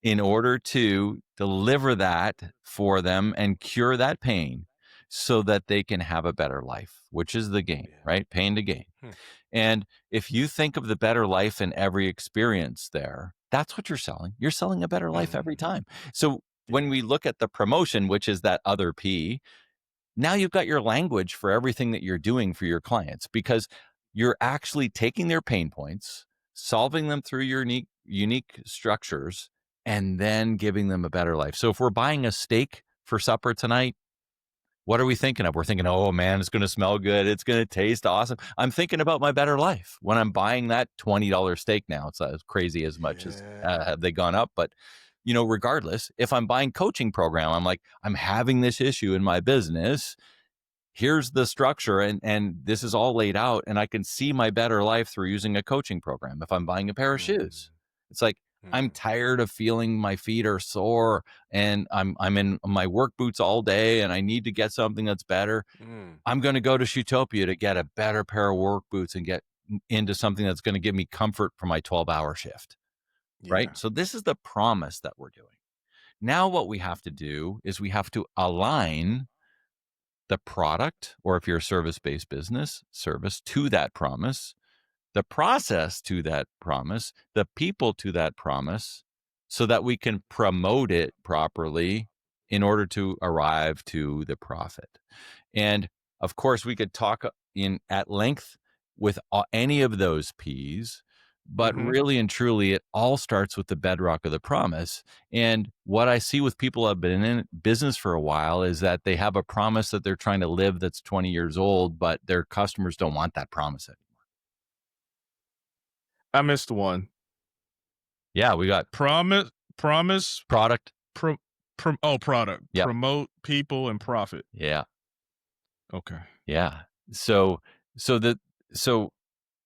S3: in order to deliver that for them and cure that pain so that they can have a better life, which is the gain,
S2: Yeah.
S3: right? Pain to gain.
S2: Hmm.
S3: And if you think of the better life in every experience there, that's what you're selling. You're selling a better life every time. So when
S2: Yeah.
S3: we look at the promotion, which is that other P, now you've got your language for everything that you're doing for your clients, because you're actually taking their pain points, solving them through your unique structures, and then giving them a better life. So if we're buying a steak for supper tonight, what are we thinking of? We're thinking, oh man, it's going to smell good. It's going to taste awesome. I'm thinking about my better life when I'm buying that $20 steak now. It's as crazy as much as
S2: Yeah.
S3: have they gone up. But, regardless, if I'm buying coaching program, I'm like, I'm having this issue in my business. Here's the structure, and this is all laid out, and I can see my better life through using a coaching program. If I'm buying a pair of shoes, it's like, I'm tired of feeling my feet are sore, and I'm in my work boots all day, and I need to get something that's better. I'm going to go to Shootopia to get a better pair of work boots and get into something that's going to give me comfort for my 12-hour shift, right?
S2: Yeah.
S3: So this is the promise that we're doing. Now what we have to do is we have to align the product, or if you're a service-based business, service to that promise, the process to that promise, the people to that promise, so that we can promote it properly in order to arrive to the profit. And of course, we could talk at length with any of those P's, but really and truly, it all starts with the bedrock of the promise. And what I see with people who have been in business for a while is that they have a promise that they're trying to live that's 20 years old, but their customers don't want that promise anymore.
S2: I missed one.
S3: Yeah, we got
S2: Promise,
S3: product.
S2: product.
S3: Yep.
S2: Promote, people, and profit.
S3: Yeah.
S2: Okay.
S3: Yeah. So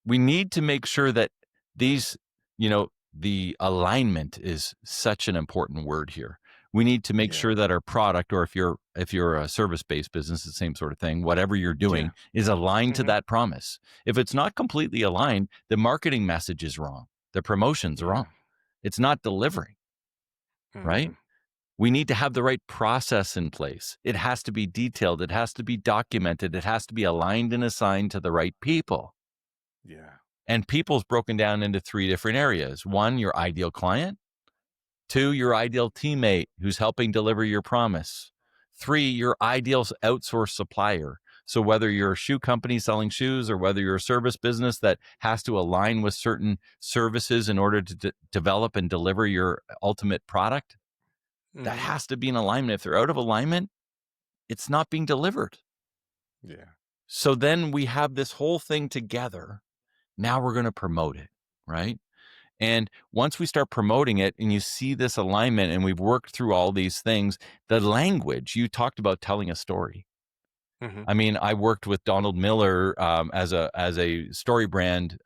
S3: we need to make sure that these, the alignment is such an important word here. We need to make sure that our product, or if you're a service-based business, the same sort of thing, whatever you're doing is aligned to that promise. If it's not completely aligned, the marketing message is wrong. The promotion's wrong. It's not delivering, right? We need to have the right process in place. It has to be detailed. It has to be documented. It has to be aligned and assigned to the right people.
S2: Yeah.
S3: And people's broken down into 3 different areas. 1, your ideal client. 2, your ideal teammate who's helping deliver your promise. 3, your ideal outsourced supplier. So whether you're a shoe company selling shoes, or whether you're a service business that has to align with certain services in order to develop and deliver your ultimate product, that has to be in alignment. If they're out of alignment, it's not being delivered.
S2: Yeah.
S3: So then we have this whole thing together. Now we're going to promote it, right? And once we start promoting it and you see this alignment, and we've worked through all these things, the language, you talked about telling a story. I mean, I worked with Donald Miller as a story brand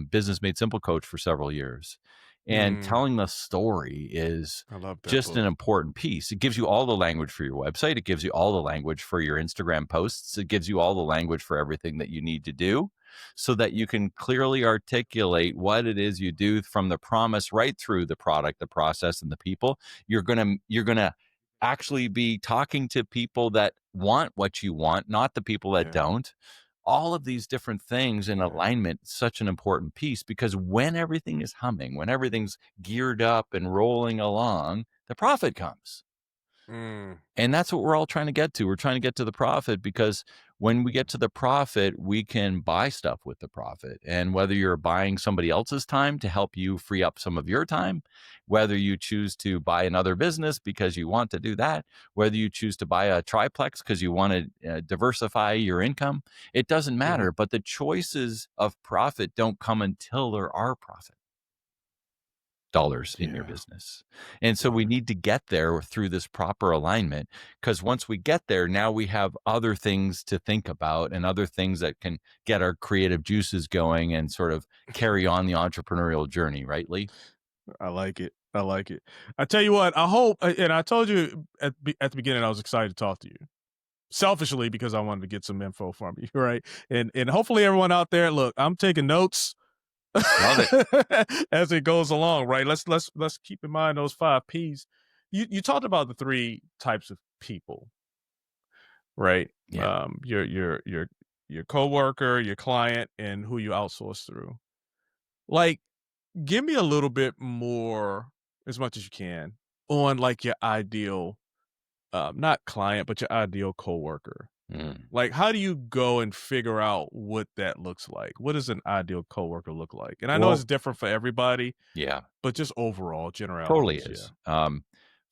S3: business made simple coach for several years. And telling the story is
S2: I love that
S3: just
S2: book.
S3: an important piece. It gives you all the language for your website. It gives you all the language for your Instagram posts. It gives you all the language for everything that you need to do, so that you can clearly articulate what it is you do, from the promise right through the product, the process, and the people. You're going to actually be talking to people that want what you want, not the people that don't. All of these different things in alignment, such an important piece, because when everything is humming, when everything's geared up and rolling along, the profit comes. And that's what we're all trying to get to. We're trying to get to the profit, because when we get to the profit, we can buy stuff with the profit. And whether you're buying somebody else's time to help you free up some of your time, whether you choose to buy another business because you want to do that, whether you choose to buy a triplex because you want to diversify your income, it doesn't matter. But the choices of profit don't come until there are profit dollars in your business. And so we need to get there through this proper alignment, because once we get there, now we have other things to think about, and other things that can get our creative juices going and sort of carry on the entrepreneurial journey, right, Lee?
S2: I like it. I like it. I tell you what, I hope, and I told you at the beginning, I was excited to talk to you. Selfishly, because I wanted to get some info from you, right? And hopefully everyone out there, look, I'm taking notes.
S3: Love it.
S2: As it goes along, right? Let's keep in mind those 5 P's. You talked about the 3 types of people. right?
S3: Yeah.
S2: Your coworker, your client, and who you outsource through. Like, give me a little bit more, as much as you can, on like your ideal, not client, but your ideal coworker.
S3: Mm.
S2: Like, how do you go and figure out what that looks like? What does an ideal coworker look like? And I know
S3: Well,
S2: it's different for everybody,
S3: yeah,
S2: but just overall
S3: totally
S2: generalities. Yeah.
S3: is.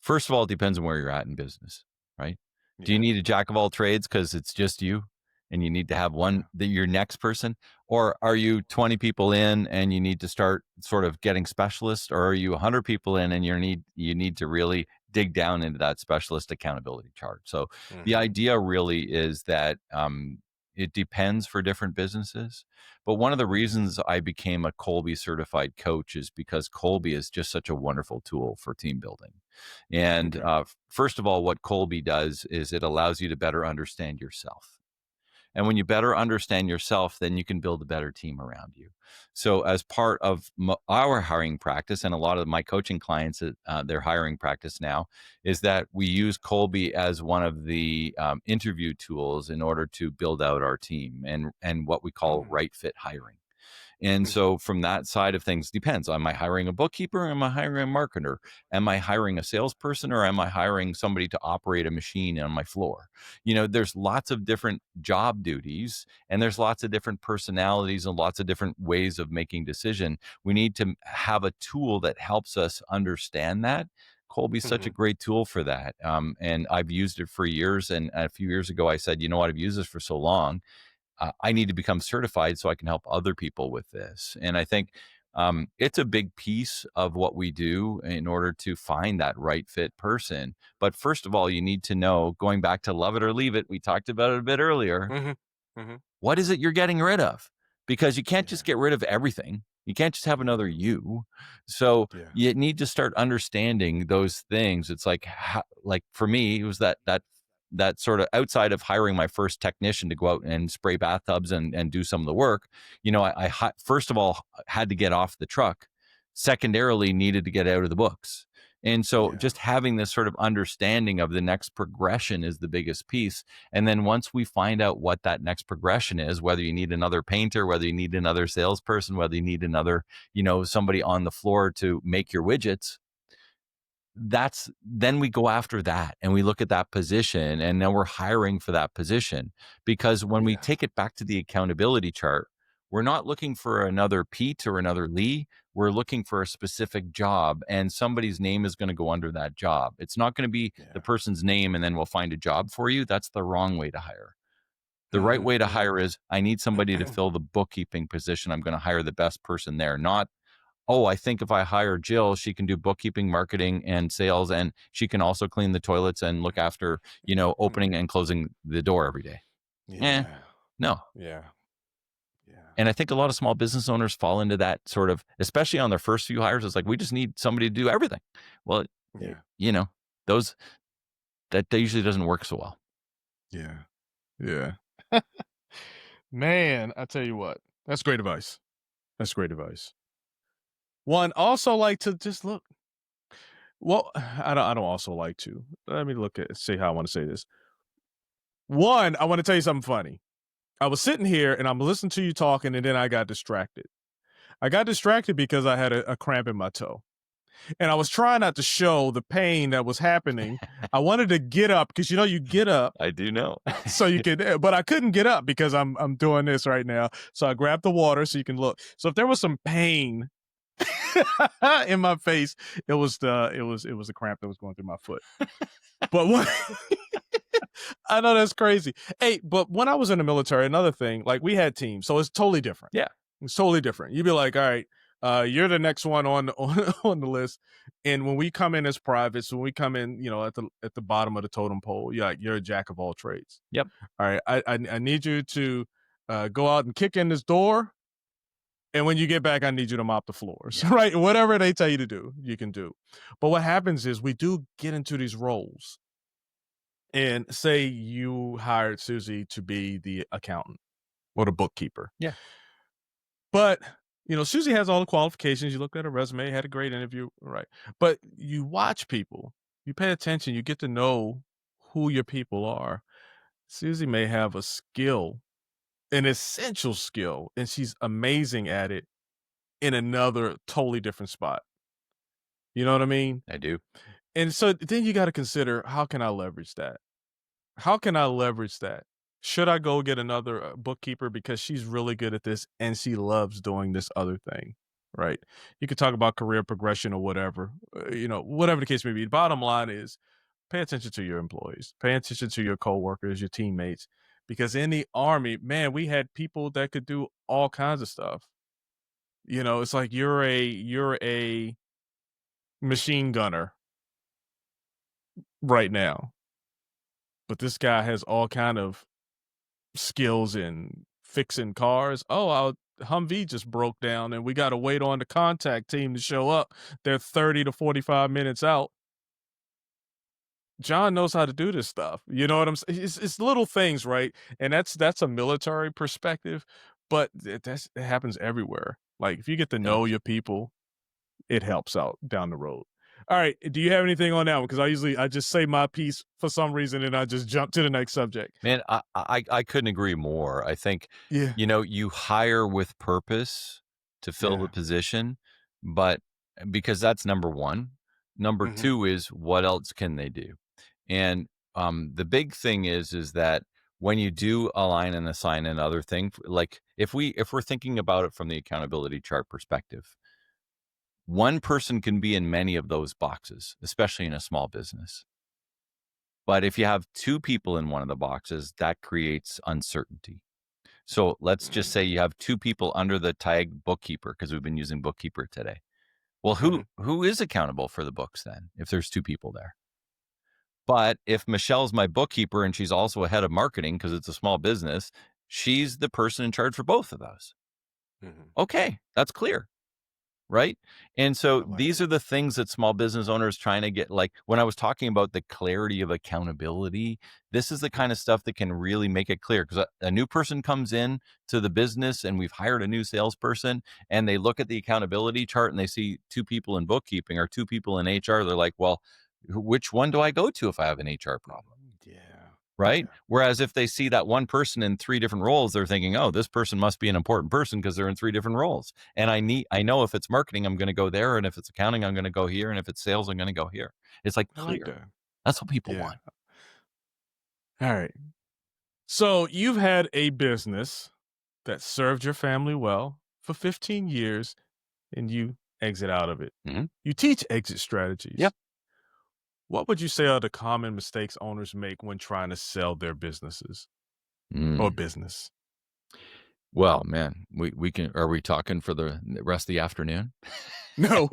S3: First of all, it depends on where you're at in business, right? Do you
S2: Yeah.
S3: need a jack of all trades because it's just you and you need to have
S2: Yeah.
S3: one that your next person? Or are you 20 people in and you need to start sort of getting specialists? Or are you 100 people in and you need to really dig down into that specialist accountability chart? So the
S2: Mhm.
S3: idea really is that it depends for different businesses. But one of the
S2: Mhm.
S3: reasons I became a Colby certified coach is because Colby is just such a wonderful tool for team building. And
S2: Okay.
S3: first of all, what Colby does is it allows you to better understand yourself. And when you better understand yourself, then you can build a better team around you. So, as part of our hiring practice, and a lot of my coaching clients, their hiring practice now, is that we use Colby as one of the interview tools in order to build out our team and what we call
S2: Mhm.
S3: right fit hiring. And
S2: Okay.
S3: so from that side of things depends. Am I hiring a bookkeeper? Am I hiring a marketer? Am I hiring a salesperson or am I hiring somebody to operate a machine on my floor? There's lots of different job duties and there's lots of different personalities and lots of different ways of making decision. We need to have a tool that helps us understand that. Colby's such a
S2: Mhm.
S3: great tool for that. And I've used it for years. And a few years ago, I said, you know what, I've used this for so long I need to become certified so I can help other people with this. And I think it's a big piece of what we do in order to find that right fit person. But first of all, you need to know, going back to love it or leave it, we talked about it a bit earlier.
S2: Mhm. Mhm.
S3: What is it you're getting rid of? Because you can't
S2: Yeah.
S3: just get rid of everything. You can't just have
S2: Yeah.
S3: another you. So
S2: Yeah.
S3: you need to start understanding those things. It's like, like for me, it was that sort of outside of hiring my first technician to go out and spray bathtubs and do some of the work. First of all had to get off the truck. Secondarily, needed to get out of the books. And so
S2: Yeah.
S3: just having this sort of understanding of the next progression is the biggest piece. And then once we find out what that next progression is, whether you need another painter, whether you need another salesperson, whether you need another, somebody on the floor to make your widgets, that's then we go after that and we look at that position and then we're hiring for that position. Because when we
S2: Yeah.
S3: take it back to the accountability chart, we're not looking for another Pete or another Lee. We're looking for a specific job and somebody's name is going to go under that job. It's not going to be the
S2: Yeah.
S3: person's name and then we'll find a job for you. That's the wrong way to hire. The right
S2: Mhm.
S3: way to
S2: Mhm.
S3: hire is I need somebody to fill the bookkeeping position. I'm going to hire the best person there, not, oh, I think if I hire Jill, she can do bookkeeping, marketing, and sales, and she can also clean the toilets and look after, opening and closing the door every day. Eh,
S2: Yeah.
S3: no.
S2: Yeah. Yeah.
S3: And I think a lot of small business owners fall into that sort of, especially on their first few hires. It's like, we just need somebody to do everything. Well,
S2: Yeah.
S3: those that usually doesn't work so well.
S2: Yeah. Yeah. Man, I tell you what, that's great advice. That's great advice. One, also like to just look. Well, I don't also like to. Let me look at see how I want to say this. One, I want to tell you something funny. I was sitting here and I'm listening to you talking, and then I got distracted. I got distracted because I had a cramp in my toe. And I was trying not to show the pain that was happening. I wanted to get up because you get up
S3: I do know.
S2: so you could, but I couldn't get up because I'm doing this right now. So I grabbed the water so you can look. So if there was some pain in my face, it was a cramp that was going through my foot. But what I know that's crazy. Hey, but when I was in the military, another thing, like we had teams, so it's totally different.
S3: Yeah.
S2: It's totally different. You'd be like, all right, you're the next one on the list. And when we come in as privates, when we come in, at the bottom of the totem pole, you're a jack of all trades.
S3: Yep.
S2: All right, I need you to go out and kick in this door. And when you get back, I need you to mop the floors, right? Whatever they tell you to do, you can do. But what happens is we do get into these roles. And say you hired Susie to be the accountant or the bookkeeper.
S3: Yeah.
S2: But, Susie has all the qualifications. You looked at her resume, had a great interview, right? But you watch people, you pay attention, you get to know who your people are. Susie may have a skill, an essential skill, and she's amazing at it in another totally different spot. You know what I mean?
S3: I do.
S2: And so then you got to consider, how can I leverage that? How can I leverage that? Should I go get another bookkeeper because she's really good at this and she loves doing this other thing, right? You could talk about career progression or whatever, whatever the case may be. Bottom line is, pay attention to your employees, pay attention to your coworkers, your teammates, because in the army, man, we had people that could do all kinds of stuff. It's like you're a machine gunner right now, but this guy has all kind of skills in fixing cars. Oh, our Humvee just broke down and we got to wait on the contact team to show up. They're 30 to 45 minutes out. John knows how to do this stuff. You know what I'm saying? It's little things, right? And that's a military perspective, but it happens everywhere. Like if you get to
S3: Yeah.
S2: know your people, it helps out down the road. All right. Do you have anything on that one? Because I just say my piece for some reason and I just jump to the next subject.
S3: Man, I couldn't agree more. I think,
S2: Yeah.
S3: you hire with purpose to fill the
S2: Yeah.
S3: position, but because that's number one. Number
S2: Hmm.
S3: two is what else can they do? And the big thing is that when you do align and assign another thing, like if we're thinking about it from the accountability chart perspective, one person can be in many of those boxes, especially in a small business. But if you have two people in one of the boxes, that creates uncertainty. So let's just say you have two people under the tag bookkeeper, because we've been using bookkeeper today. Well,
S2: Hmm.
S3: who is accountable for the books then, if there's two people there? But if Michelle's my bookkeeper and she's also a head of marketing because it's a small business, she's the person in charge for both of those.
S2: Hmm.
S3: Okay, that's clear. Right. And
S2: I
S3: so
S2: like
S3: these
S2: it.
S3: are the things that small business owners trying to get, like when I was talking about the clarity of accountability, this is the kind of stuff that can really make it clear, because a new person comes in to the business and we've hired a new salesperson and they look at the accountability chart and they see two people in bookkeeping or two people in HR. They're like, well, which one do I go to if I have an HR problem?
S2: Yeah.
S3: Right?
S2: Yeah.
S3: Whereas if they see that one person in three different roles, they're thinking, oh, this person must be an important person because they're in three different roles. And I know if it's marketing, I'm going to go there. And if it's accounting, I'm going to go here. And if it's sales, I'm going to go here. It's like
S2: I like
S3: clear.
S2: that.
S3: That's what people
S2: Yeah.
S3: want.
S2: All right. So you've had a business that served your family well for 15 years and you exit out of it.
S3: Mhm.
S2: You teach exit strategies.
S3: Yep.
S2: What would you say are the common mistakes owners make when trying to sell their businesses or
S3: Mm.
S2: business?
S3: Well, man, we can, are we talking for the rest of the afternoon?
S2: No.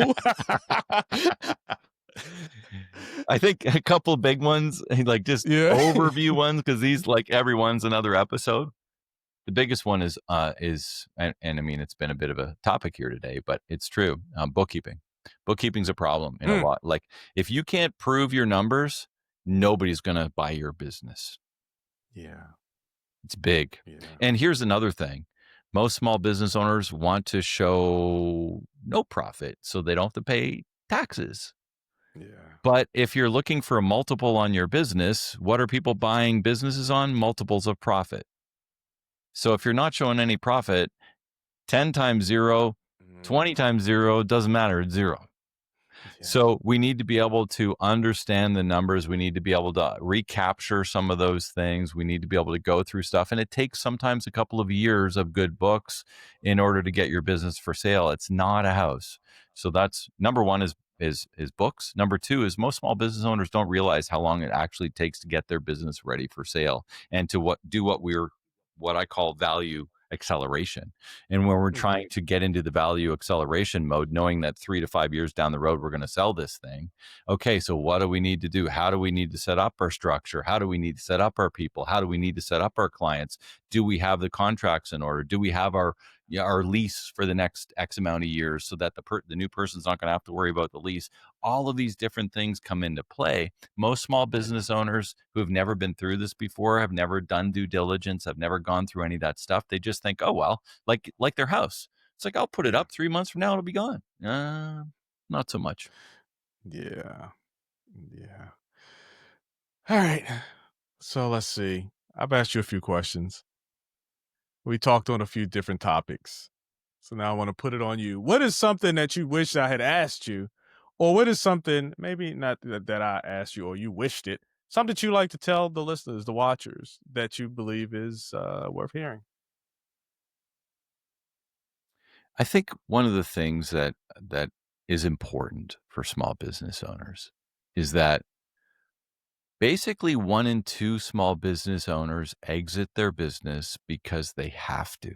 S3: I think a couple big ones, like just
S2: Yeah.
S3: overview ones, because these, like everyone's another episode. The biggest one is and I mean, it's been a bit of a topic here today, but it's true. Bookkeeping. Bookkeeping's a problem in a
S2: Mm.
S3: lot. Like if you can't prove your numbers, nobody's going to buy your business.
S2: Yeah.
S3: It's big.
S2: Yeah.
S3: And here's another thing. Most small business owners want to show no profit so they don't have to pay taxes.
S2: Yeah.
S3: But if you're looking for a multiple on your business, what are people buying businesses on? Multiples of profit. So if you're not showing any profit, 10 times 0, 20 times 0, doesn't matter, it's 0.
S2: Yeah.
S3: So we need to be able to understand the numbers. We need to be able to recapture some of those things. We need to be able to go through stuff. And it takes sometimes a couple of years of good books in order to get your business for sale. It's not a house. So that's number one is books. Number two is most small business owners don't realize how long it actually takes to get their business ready for sale and to what I call value acceleration. And when we're trying to get into the value acceleration mode, knowing that 3 to 5 years down the road, we're going to sell this thing. Okay, so what do we need to do? How do we need to set up our structure? How do we need to set up our people? How do we need to set up our clients? Do we have the contracts in order? Do we have our lease for the next X amount of years so that the new person's not going to have to worry about the lease? All of these different things come into play. Most small business owners who have never been through this before, have never done due diligence, have never gone through any of that stuff. They just think, oh, well, like their house. It's like, I'll put it up 3 months from now, it'll be gone. Not so much.
S2: Yeah. Yeah. All right. So let's see. I've asked you a few questions. We talked on a few different topics. So now I want to put it on you. What is something that you wish I had asked you? Or what is something, maybe not that I asked you or you wished it, something that you like to tell the listeners, the watchers, that you believe is worth hearing?
S3: I think one of the things that is important for small business owners is that basically 1 in 2 small business owners exit their business because they have to.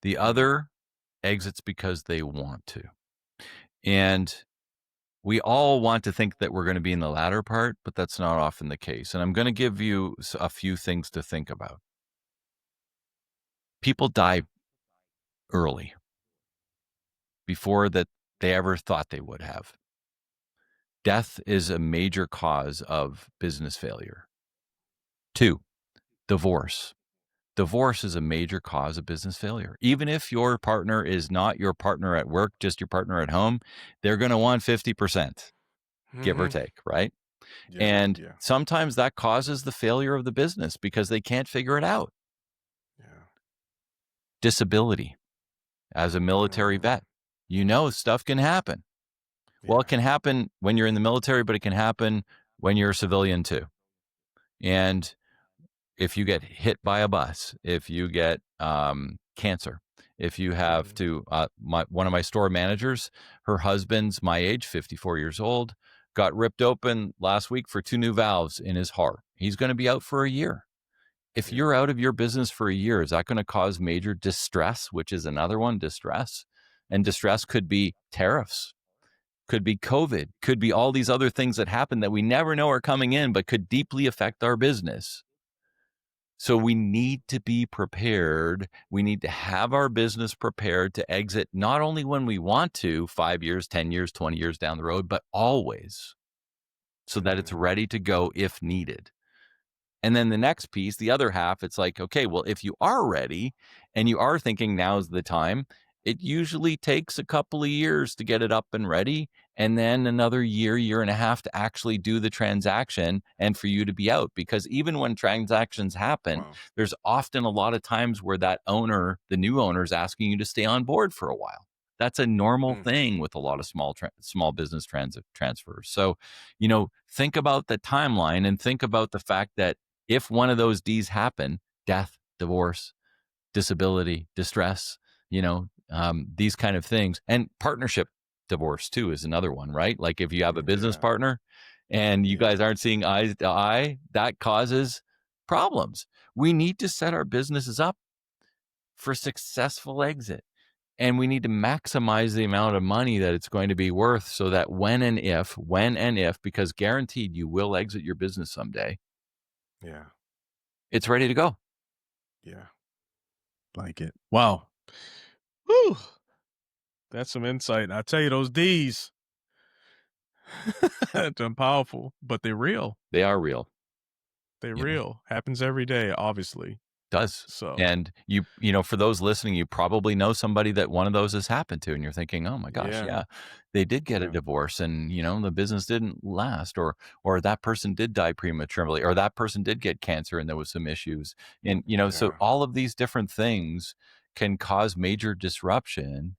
S3: The
S2: Mm,
S3: other exits because they want to. And we all want to think that we're going to be in the latter part, but that's not often the case. And I'm going to give you a few things to think about. People die early before that they ever thought they would have. Death is a major cause of business failure. 2, divorce. Divorce is a major cause of business failure. Even if your partner is not your partner at work, just your partner at home, they're going to want 50%, give or
S2: mhm.
S3: take, right?
S2: Yeah,
S3: And
S2: yeah,
S3: sometimes that causes the failure of the business because they can't figure it out.
S2: yeah.
S3: Disability. As a military
S2: Mhm.
S3: vet, stuff can happen. Well, it
S2: Yeah,
S3: can happen when you're in the military, but it can happen when you're a civilian too. And if you get hit by a bus, if you get cancer, if you have
S2: mhm.
S3: to, one of my store managers, her husband's my age, 54 years old, got ripped open last week for 2 new valves in his heart. He's going to be out for a year. If
S2: Yeah,
S3: you're out of your business for a year, is that going to cause major distress, which is another one, distress? And distress could be tariffs, could be COVID, could be all these other things that happen that we never know are coming in, but could deeply affect our business. So we need to be prepared. We need to have our business prepared to exit not only when we want to, 5 years, 10 years, 20 years down the road, but always so that it's
S2: mhm.
S3: ready to go if needed. And then the next piece, the other half, it's like, okay, well, if you are ready and you are thinking now's the time, it usually takes a couple of years to get it up and ready. And then another year, year and a half to actually do the transaction and for you to be out. Because even when transactions happen,
S2: Wow.
S3: there's often a lot of times where that owner, the new owner, is asking you to stay on board for a while. That's a normal
S2: Mm,
S3: thing with a lot of small business transfers. So, think about the timeline and think about the fact that if one of those D's happen, death, divorce, disability, distress, these kind of things, and partnership divorce too is another one, right? Like if you have a business
S2: yeah,
S3: partner and you
S2: yeah.
S3: guys aren't seeing eye to eye, that causes problems. We need to set our businesses up for successful exit. And we need to maximize the amount of money that it's going to be worth so that when and if, because guaranteed you will exit your business someday,
S2: Yeah,
S3: it's ready to go.
S2: yeah. Like it. Wow. Whew. That's some insight. I tell you, those D's, they're powerful, but they're real.
S3: They are real.
S2: They're
S3: You know,
S2: real. Happens every day, obviously.
S3: does.
S2: So,
S3: And for those listening, you probably know somebody that one of those has happened to, and you're thinking, "Oh my gosh,
S2: yeah,
S3: yeah, they did get a
S2: yeah,
S3: divorce, and the business didn't last, or that person did die prematurely, or that person did get cancer, and there was some issues." And so
S2: yeah.
S3: all of these different things can cause major disruption,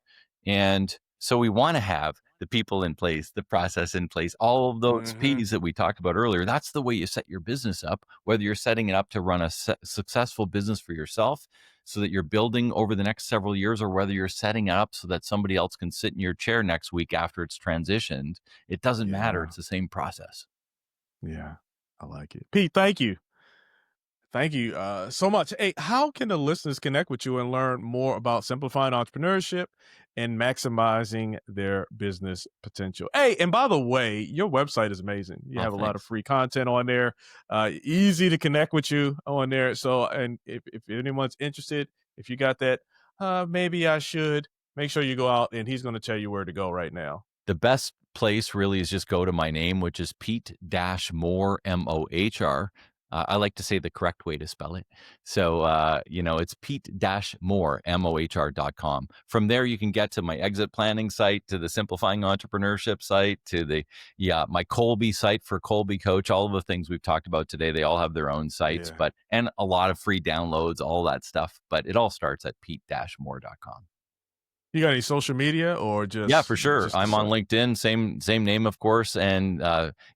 S3: and so we want to have the people in place, the process in place, all of those
S2: Mhm.
S3: P's that we talked about earlier. That's the way you set your business up, whether you're setting it up to run a successful business for yourself so that you're building over the next several years, or whether you're setting it up so that somebody else can sit in your chair next week after it's transitioned. It doesn't matter.
S2: Yeah,
S3: It's the same process.
S2: yeah. I like it. Pete, thank you. Thank you so much. Hey, how can the listeners connect with you and learn more about simplifying entrepreneurship and maximizing their business potential? Hey, and by the way, your website is amazing. You
S3: Oh,
S2: have a lot of
S3: thanks.
S2: free content on there. Easy to connect with you on there. So, and if anyone's interested, if you got that, maybe I should make sure you go out, and he's going to tell you where to go right now.
S3: The best place really is just go to my name, which is Pete Mohr, Mohr, I like to say the correct way to spell it. So, it's Pete-Mohr, Mohr.com. From there, you can get to my exit planning site, to the Simplifying Entrepreneurship site, to my Colby site for Colby Coach. All of the things we've talked about today, they all have their own sites,
S2: Yeah.
S3: and a lot of free downloads, all that stuff. But it all starts at Pete-Mohr.com.
S2: You got any social media or
S3: Yeah, for sure.
S2: just the
S3: I'm on
S2: site?
S3: LinkedIn, same name, of course, and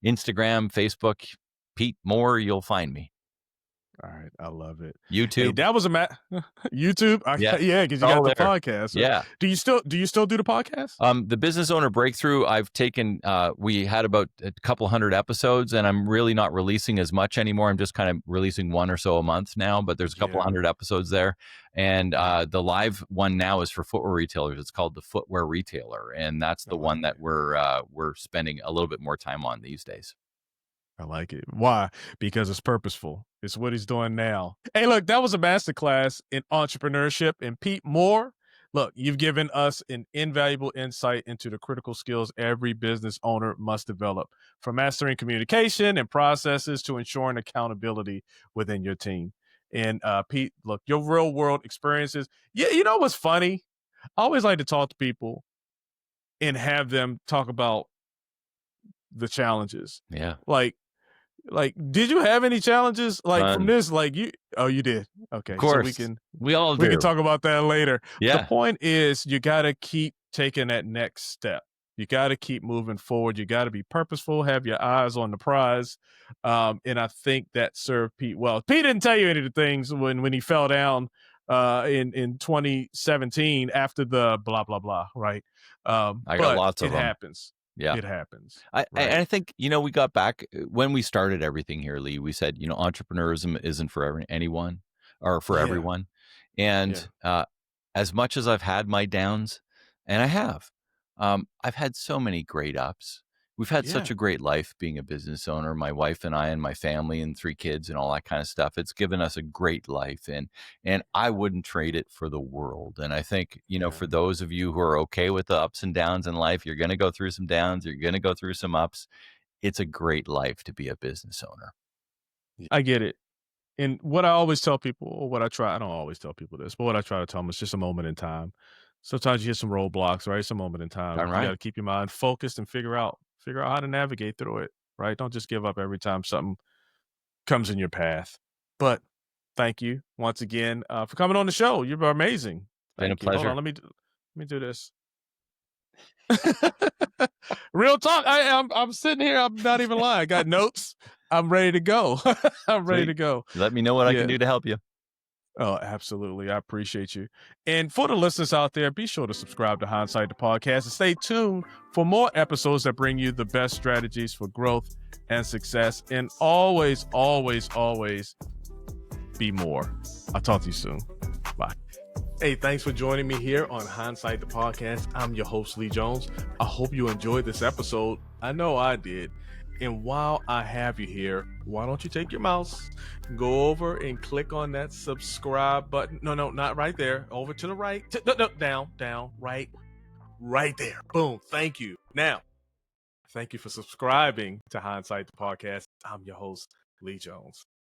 S3: Instagram, Facebook, Pete Mohr. You'll find me.
S2: All right, I love it. Hey,
S3: YouTube.
S2: that was YouTube.
S3: Yeah,
S2: Yeah, because
S3: it's
S2: you got
S3: all
S2: the
S3: there.
S2: podcast. Right?
S3: Yeah.
S2: Do you still do the podcast?
S3: The Business Owner Breakthrough, I've taken, we had about a couple hundred episodes, and I'm really not releasing as much anymore. I'm just kind of releasing one or so a month now, but there's a couple
S2: Yeah.
S3: hundred episodes there. And the live one now is for footwear retailers. It's called The Footwear Retailer, and that's the one that we're spending a little bit more time on these days.
S2: I like it. Why? Because it's purposeful. It's what he's doing now. Hey, look, that was a masterclass in entrepreneurship. And Pete Mohr, look, you've given us an invaluable insight into the critical skills every business owner must develop, from mastering communication and processes to ensuring accountability within your team. And Pete, look, your real world experiences. Yeah, you know what's funny? I always like to talk to people and have them talk about the challenges.
S3: Yeah.
S2: Like, did you have any challenges from
S3: Fun.
S2: this? You did. Okay.
S3: Of course.
S2: So
S3: We all
S2: we
S3: do.
S2: can talk about that later.
S3: Yeah.
S2: The point is you got to keep taking that next step. You got to keep moving forward. You got to be purposeful, have your eyes on the prize. And I think that served Pete well. Pete didn't tell you any of the things when he fell down in 2017 after the blah, blah, blah, right?
S3: I got lots of
S2: it
S3: them.
S2: happens.
S3: Yeah.
S2: It happens.
S3: I think, we got back when we started everything here, Lee, we said, entrepreneurism isn't for anyone or for
S2: Yeah.
S3: everyone. And as much as I've had my downs, and I have, I've had so many great ups. We've had such a great life being a business owner, my wife and I and my family and 3 kids and all that kind of stuff. It's given us a great life, and I wouldn't trade it for the world. And I think, for those of you who are okay with the ups and downs in life, you're going to go through some downs, you're going to go through some ups. It's a great life to be a business owner.
S2: I get it. And what I always tell people, or I don't always tell people this, but what I try to tell them is just a moment in time. Sometimes you hit some roadblocks, right? It's a moment in time.
S3: Darn
S2: You
S3: right.
S2: got to keep your mind focused and figure out how to navigate through it, right? Don't just give up every time something comes in your path. But thank you once again for coming on the show. You're amazing.
S3: Been a
S2: Thank you. Hold
S3: pleasure.
S2: on, let me do this. Real talk. I'm sitting here. I'm not even lying. I got notes. I'm ready to go. I'm ready to
S3: Sweet.
S2: go.
S3: Let me know what I can do to help you.
S2: Oh, absolutely. I appreciate you. And for the listeners out there, be sure to subscribe to Hindsight the podcast and stay tuned for more episodes that bring you the best strategies for growth and success. And always, always, always be more. I'll talk to you soon. Bye. Hey, thanks for joining me here on Hindsight the podcast. I'm your host, Lee Jones. I hope you enjoyed this episode. I know I did. And while I have you here, why don't you take your mouse, go over and click on that subscribe button. No, not right there. Over to the right. No, down, right there. Boom. Thank you. Now, thank you for subscribing to Hindsight the podcast. I'm your host, Lee Jones.